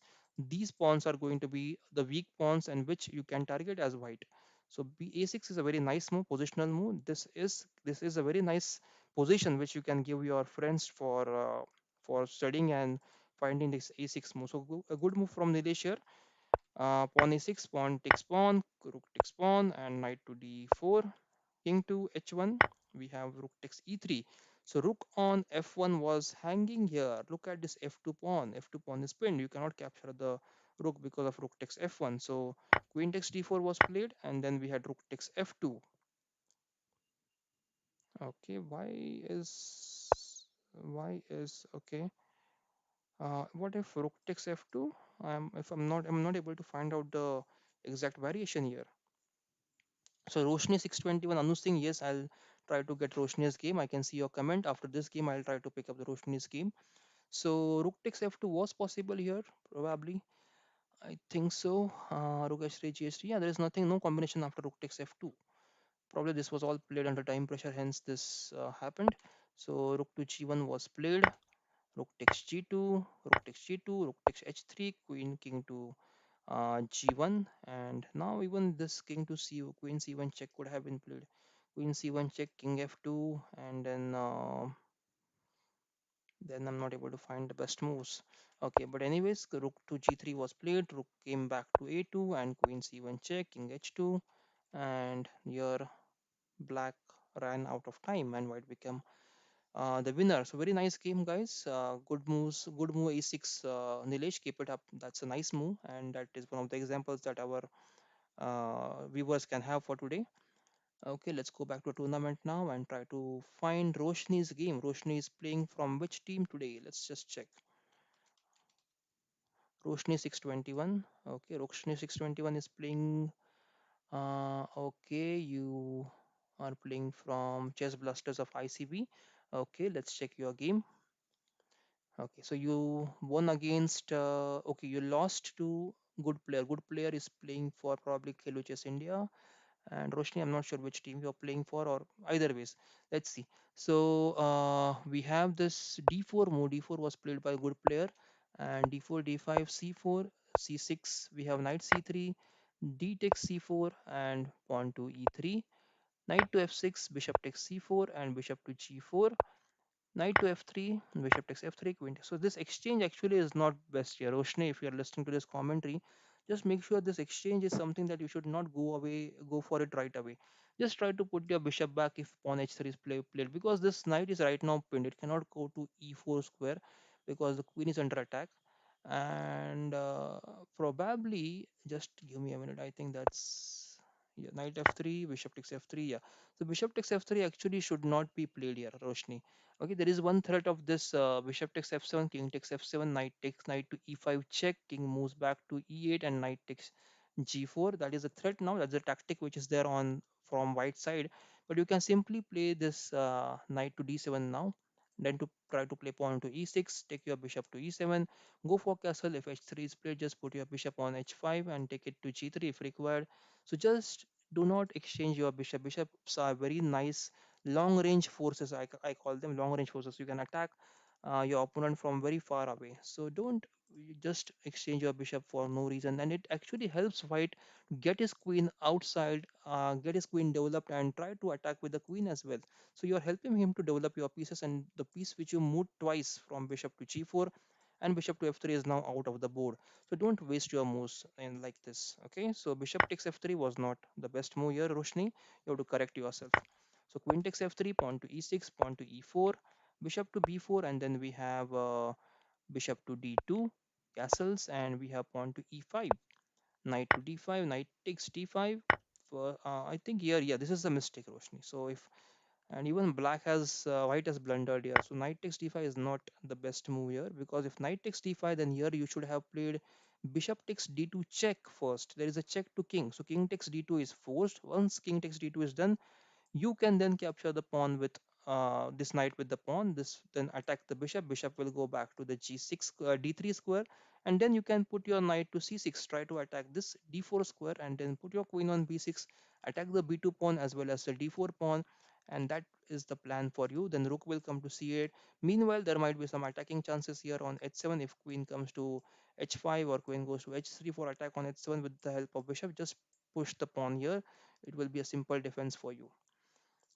Speaker 1: these pawns are going to be the weak pawns and which you can target as white. So a6 is a very nice move, positional move. This is a very nice position which you can give your friends for studying and finding this a6 move. So a good move from Nilesh here. Pawn a6, pawn takes pawn, rook takes pawn, and knight to d4, king to h1. We have rook takes e3. So rook on f1 was hanging here. Look at this f2 pawn. F2 pawn is pinned. You cannot capture the rook because of rook takes f1. So queen takes d4 was played, and then we had rook takes f2. Okay, why is okay? What if rook takes f2? If I'm not able to find out the exact variation here. So Roshni 621, Anu Singh, yes, I'll try to get Roshni's game. I can see your comment. After this game, I'll try to pick up the Roshni's game. So rook takes f2 was possible here, probably. I think so. Rook h3, g3. Yeah, there is nothing, no combination after rook takes f2. Probably this was all played under time pressure, hence this happened. So rook to g1 was played. Rook takes g2, rook takes g2, rook takes h3, queen king to g1, and now even this king to c, queen c1 check could have been played. Queen c1 check, king f2, and then I'm not able to find the best moves. Okay, but anyways, the rook to g3 was played, rook came back to a2, and queen c1 check, king h2, and here black ran out of time and white became the winner. So very nice game, guys. Good moves, good move a6. Nilesh, keep it up. That's a nice move, and that is one of the examples that our viewers can have for today. Okay, let's go back to tournament now and try to find Roshni's game. Roshni is playing from which team today? Let's just check. Roshni 621. Okay, Roshni 621 is playing. Okay, you are playing from Chess Blasters of ICB. Okay, let's check your game. Okay, so you won against. Okay, you lost to. good player. Good player is playing for probably Khelo Chess India, and Roshni, I'm not sure which team you're playing for, or either ways. Let's see. So we have this d4 move. D4 was played by a good player, and d4, d5, c4, c6. We have knight c3, d takes c4, and pawn to e3. Knight to f6, bishop takes c4, and bishop to g4. Knight to f3, bishop takes f3, queen. So this exchange actually is not best here. Roshni, if you are listening to this commentary, just make sure this exchange is something that you should not go for it right away. Just try to put your bishop back if pawn h3 is played, because this knight is right now pinned. It cannot go to e4 square because the queen is under attack. And probably, just give me a minute. I think that's, yeah, knight f3, bishop takes f3. Yeah, so bishop takes f3 actually should not be played here, Roshni. Okay, there is one threat of this bishop takes f7, king takes f7, knight takes knight to e5 check, king moves back to e8, and knight takes g4. That is a threat now. That's a tactic which is there on from white side. But you can simply play this knight to d7 now. Then to try to play pawn to e6, take your bishop to e7, go for castle. If h3 is played, just put your bishop on h5 and take it to g3 if required. So just do not exchange your bishop. Bishops are very nice long range forces. I call them long range forces. You can attack your opponent from very far away. So don't just exchange your bishop for no reason. And it actually helps white get his queen outside, get his queen developed, and try to attack with the queen as well. So you're helping him to develop your pieces, and the piece which you moved twice from bishop to g4 and bishop to f3 is now out of the board. So don't waste your moves in like this. Okay, so bishop takes f3 was not the best move here, Roshni. You have to correct yourself. So queen takes f3, pawn to e6, pawn to e4, bishop to b4, and then we have bishop to d2, castles, and we have pawn to e5, knight to d5, knight takes d5. I think here, yeah, this is a mistake, Roshni. So if, and even black has white has blundered here. So knight takes d5 is not the best move here, because if knight takes d5, then here you should have played bishop takes d2 check first. There is a check to king. So king takes d2 is forced. Once king takes d2 is done, you can then capture the pawn with this knight with the pawn. This then attack the bishop. Bishop will go back to the g6 d3 square, and then you can put your knight to c6, try to attack this d4 square, and then put your queen on b6, attack the b2 pawn as well as the d4 pawn. And that is the plan for you. Then rook will come to c8. Meanwhile, there might be some attacking chances here on h7. If queen comes to h5 or queen goes to h3 for attack on h7 with the help of bishop, just push the pawn here. It will be a simple defense for you.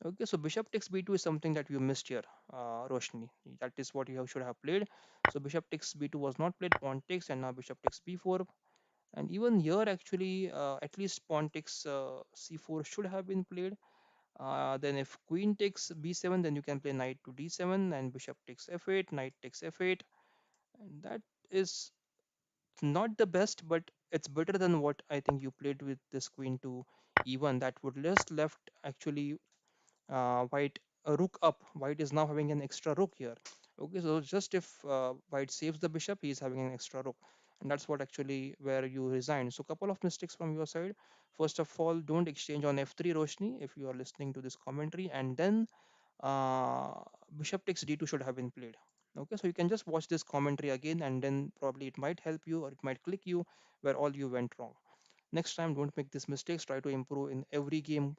Speaker 1: Okay, so bishop takes b2 is something that you missed here, Roshni. That is what you should have played. So bishop takes b2 was not played, pawn takes, and now bishop takes b4. And even here, actually, at least pawn takes c4 should have been played. Then if queen takes b7, then you can play knight to d7, and bishop takes f8, knight takes f8. And that is not the best, but it's better than what I think you played with this queen to e1. That would just left actually white rook up. White is now having an extra rook here. Okay, so just if white saves the bishop, he is having an extra rook, and that's what actually where you resign. So couple of mistakes from your side. First of all, don't exchange on f3, Roshni, if you are listening to this commentary, and then uh, bishop takes d2 should have been played. Okay, so you can just watch this commentary again, and then probably it might help you or it might click you where all you went wrong. Next time, don't make these mistakes. Try to improve in every game.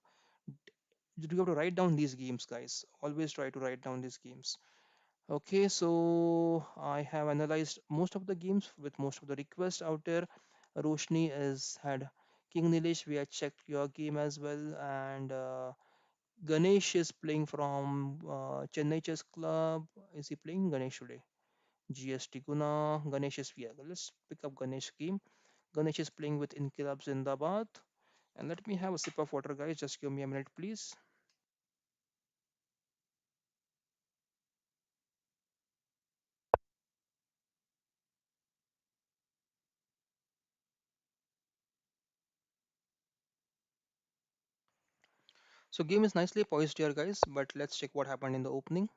Speaker 1: You have to write down these games, guys. Always try to write down these games. Okay, so I have analyzed most of the games with most of the requests out there. Roshni has had King Nilesh. We have checked your game as well, and Ganesh is playing from Chennai Chess Club. Is he playing Ganesh today? GST Guna. Ganesh is here. Let's pick up Ganesh game. Ganesh is playing with Inkilab Zindabad. And let me have a sip of water, guys. Just give me a minute, please. So game is nicely poised here, guys, but let's check what happened in the opening.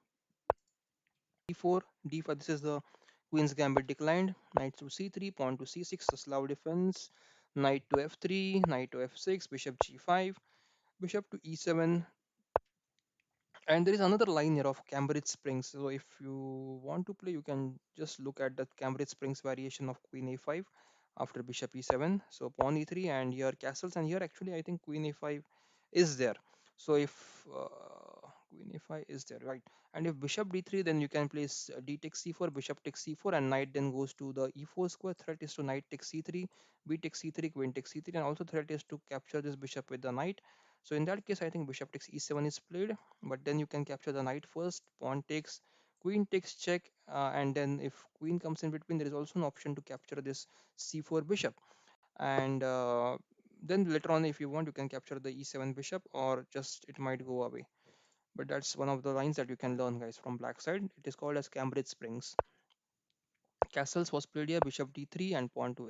Speaker 1: D4, D5, this is the Queen's Gambit declined. Knight to C3, pawn to C6, the Slav defense. Knight to F3, knight to F6, bishop G5, bishop to E7. And there is another line here of Cambridge Springs. So if you want to play, you can just look at the Cambridge Springs variation of Queen A5. after bishop e7. So pawn e3 and here castles, and here actually I think queen a5 is there. So if queen a5 is there, right? And if bishop d3, then you can place d takes c4, bishop takes c4, and knight then goes to the e4 square. Threat is to knight takes c3, b takes c3, queen takes c3, and also threat is to capture this bishop with the knight. So in that case, I think bishop takes e7 is played, but then you can capture the knight first. Pawn takes, queen takes check, and then if queen comes in between, there is also an option to capture this c4 bishop. And then later on, if you want, you can capture the e7 bishop, or just it might go away. But that's one of the lines that you can learn, guys, from black side. It is called as Cambridge Springs. Castles was played here, bishop d3 and pawn to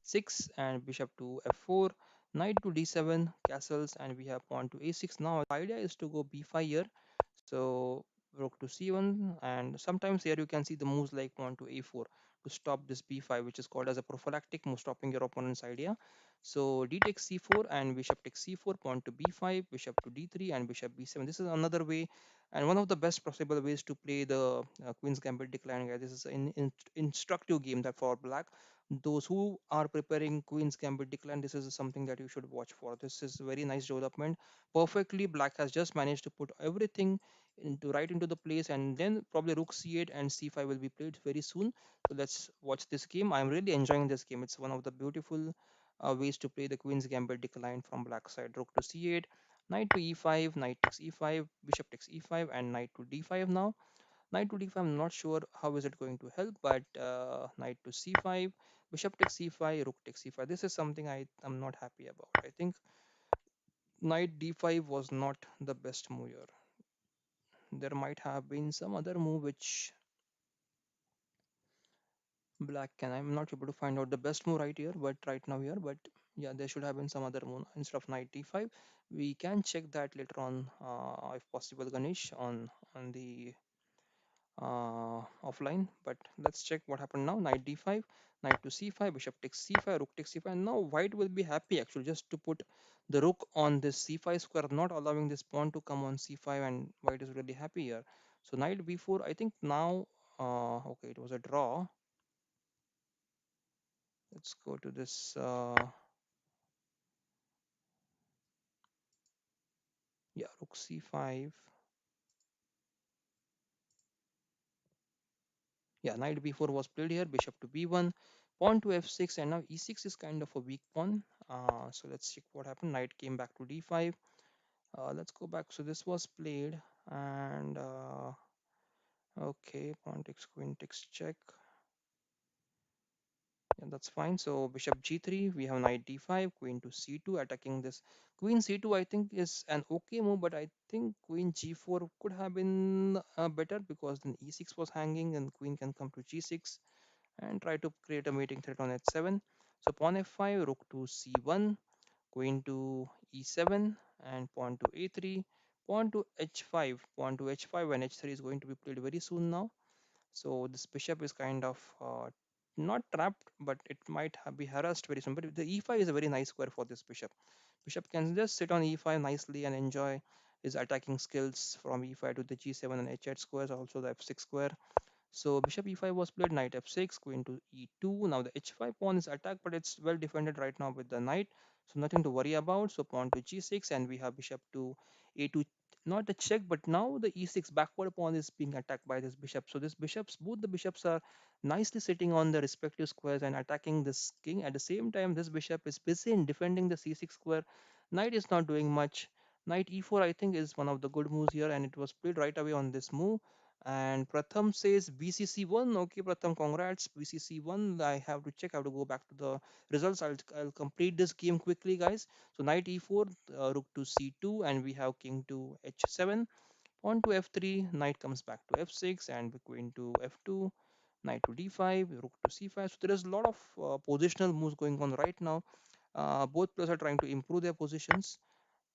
Speaker 1: h6 and bishop to f4, knight to d7, castles, and we have pawn to a6. Now the idea is to go b5 here. So rook to c1, and sometimes here you can see the moves like pawn to a4 to stop this b5, which is called as a prophylactic move, stopping your opponent's idea. So d takes c4 and bishop takes c4, pawn to b5, bishop to d3, and bishop b7. This is another way and one of the best possible ways to play the Queen's Gambit Decline, guys. This is an instructive game that for black. Those who are preparing Queen's Gambit Decline, this is something that you should watch for. This is very nice development. Perfectly, black has just managed to put everything into right into the place, and then probably rook c8 and c5 will be played very soon. So let's watch this game. I'm really enjoying this game. It's one of the beautiful ways to play the Queen's Gambit Decline from black side. Rook to c8, knight to e5, knight takes e5, bishop takes e5, and knight to d5 now. Knight to d5, I'm not sure how is it going to help, but knight to c5, bishop takes c5, rook takes c5. This is something I am not happy about. I think knight d5 was not the best move here. There might have been some other move which black can. I'm not able to find out the best move right here, but right now here, but yeah, there should have been some other move instead of knight d5. We can check that later on, if possible, Ganesh, on the offline. But let's check what happened now. Knight d5, knight to c5, bishop takes c5, rook takes c5. Now white will be happy actually just to put the rook on this c5 square, not allowing this pawn to come on c5, and white is really happy here. So knight b4, I think now, okay, it was a draw. Let's go to this, yeah, rook c5. Yeah, knight b4 was played here, bishop to b1, pawn to f6, and now e6 is kind of a weak pawn. So let's check what happened. Knight came back to d5. Let's go back. So this was played, and okay, pawn takes, queen takes check. Yeah, that's fine. So bishop g3, we have knight d5, queen to c2, attacking this. Queen c2, I think, is an okay move, but I think queen g4 could have been better because then e6 was hanging, and queen can come to g6 and try to create a mating threat on h7. So pawn f5, rook to c1, queen to e7, and pawn to a3, pawn to h5, pawn to h5, and h3 is going to be played very soon now. So this bishop is kind of not trapped, but it might be harassed very soon. But the e5 is a very nice square for this bishop. Bishop can just sit on e5 nicely and enjoy his attacking skills from e5 to the g7 and h8 squares, also the f6 square. So bishop e5 was played, knight f6, queen to e2. Now the h5 pawn is attacked, but it's well defended right now with the knight. So nothing to worry about. So pawn to g6, and we have bishop to a2. Not a check, but now the e6 backward pawn is being attacked by this bishop. So this bishops, both the bishops are nicely sitting on the respective squares and attacking this king. At the same time, this bishop is busy in defending the c6 square. Knight is not doing much. Knight e4, I think, is one of the good moves here, and it was played right away on this move. And Pratham says BCC1. Okay, Pratham, congrats. BCC1. I have to check. I have to go back to the results. I'll complete this game quickly, guys. So knight e4, rook to c2, and we have king to h7. Pawn to f3. Knight comes back to f6, and queen to f2. Knight to d5, rook to c5. So there is a lot of positional moves going on right now. Both players are trying to improve their positions.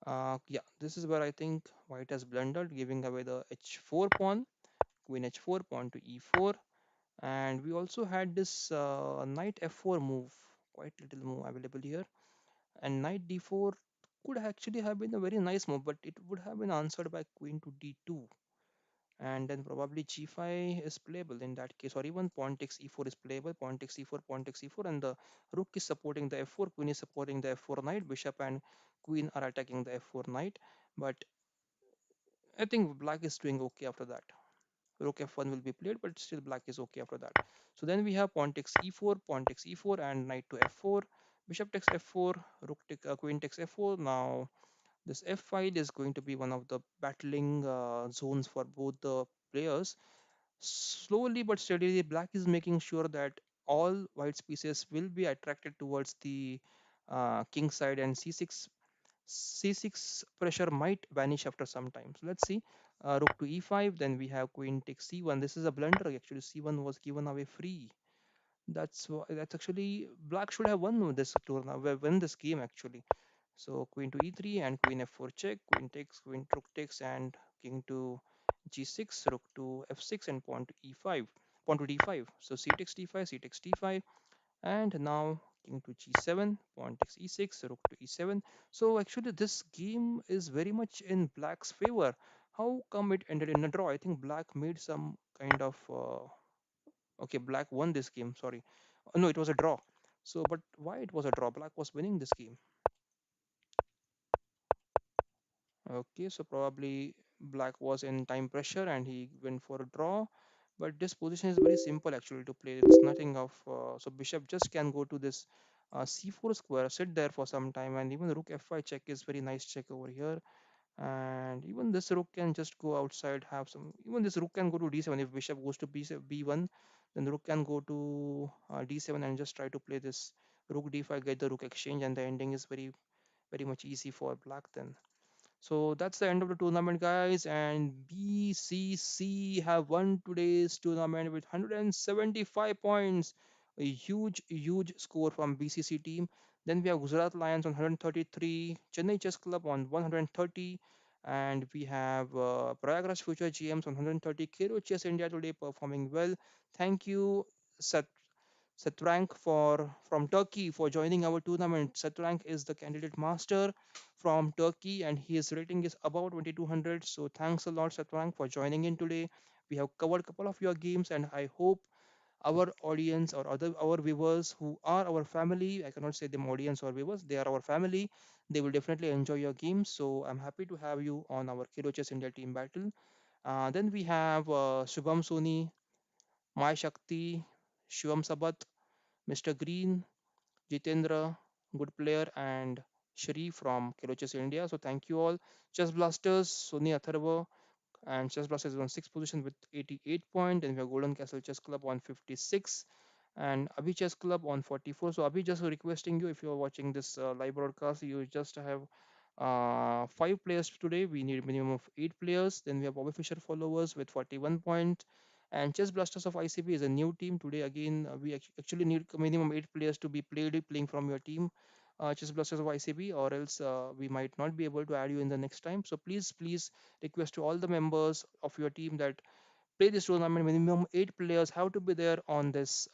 Speaker 1: Yeah, this is where I think white has blundered, giving away the h4 pawn, queen h4, pawn to e4, and we also had this knight f4 move, quite little move available here, and knight d4 could actually have been a very nice move, but it would have been answered by queen to d2, and then probably g5 is playable in that case, or even pawn takes e4 is playable. Pawn takes e4, pawn takes e4, and the rook is supporting the f4, queen is supporting the f4 knight, bishop and queen are attacking the f4 knight. But I think black is doing okay after that. Rook f1 will be played, but still black is okay after that. So then we have pawn takes e4, pawn takes e4, and knight to f4, bishop takes f4, queen takes f4. Now this f file is going to be one of the battling zones for both the players. Slowly but steadily, black is making sure that all white's pieces will be attracted towards the king side, and c6 pressure might vanish after some time. So let's see. Rook to e5, then we have queen takes c1. This is a blunder. Actually, c1 was given away free. That's actually black should have won this tournament, win this game actually. So queen to e3 and queen f4 check, queen takes, queen rook takes, and king to g6, rook to f6, and pawn to e5, pawn to d5. So c takes d5, c takes d5, and now king to g7, pawn takes e6, rook to e7. So actually this game is very much in black's favor. How come it ended in a draw? I think black made some kind of okay, black won this game, sorry. No, it was a draw. So but why it was a draw? Black was winning this game. Okay, so probably black was in time pressure and he went for a draw. But this position is very simple actually to play. It's nothing of so bishop just can go to this c4 square, sit there for some time, and even rook f5 check is very nice check over here. And even this rook can just go outside, have some. Even this rook can go to d7 if bishop goes to b1. Then the rook can go to d7 and just try to play this rook d5, get the rook exchange, and the ending is very much easy for black then. So that's the end of the tournament, guys. And BCC have won today's tournament with 175 points. A huge score from BCC team. Then we have Gujarat Lions on 133, Chennai Chess Club on 130, and we have Prayagraj Future GMs on 130. Kero Chess India today performing well. Thank you, Sat Satrank from Turkey for joining our tournament. Satrank is the candidate master from Turkey and his rating is about 2200. So thanks a lot Satrank for joining in today. We have covered a couple of your games and I hope our audience or other our viewers who are our family, I cannot say them audience or viewers, they are our family. They will definitely enjoy your games. So I'm happy to have you on our Kilo Chess India team battle. Then we have Shubham Soni, Mai Shakti, Shivam Sabat, Mr. Green, Jitendra, good player, and Shri from Kilochess India. So thank you all. Chess Blasters, Sony Atharva, and Chess Blasters is on sixth position with 88 points. And we have Golden Castle Chess Club on 56 and Abhi Chess Club on 44. So Abhi, just requesting you if you are watching this live broadcast, you just have five players today. We need a minimum of eight players. Then we have Bobby Fischer followers with 41 points. And Chess Blasters of ICB is a new team today. Again, we actually need minimum eight players to be playing from your team. Chess Blasters of ICB, or else we might not be able to add you in the next time. So please request to all the members of your team that play this tournament. Minimum eight players have to be there on this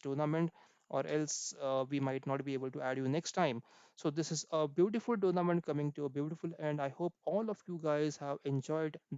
Speaker 1: tournament, or else we might not be able to add you next time. So this is a beautiful tournament coming to a beautiful end. I hope all of you guys have enjoyed this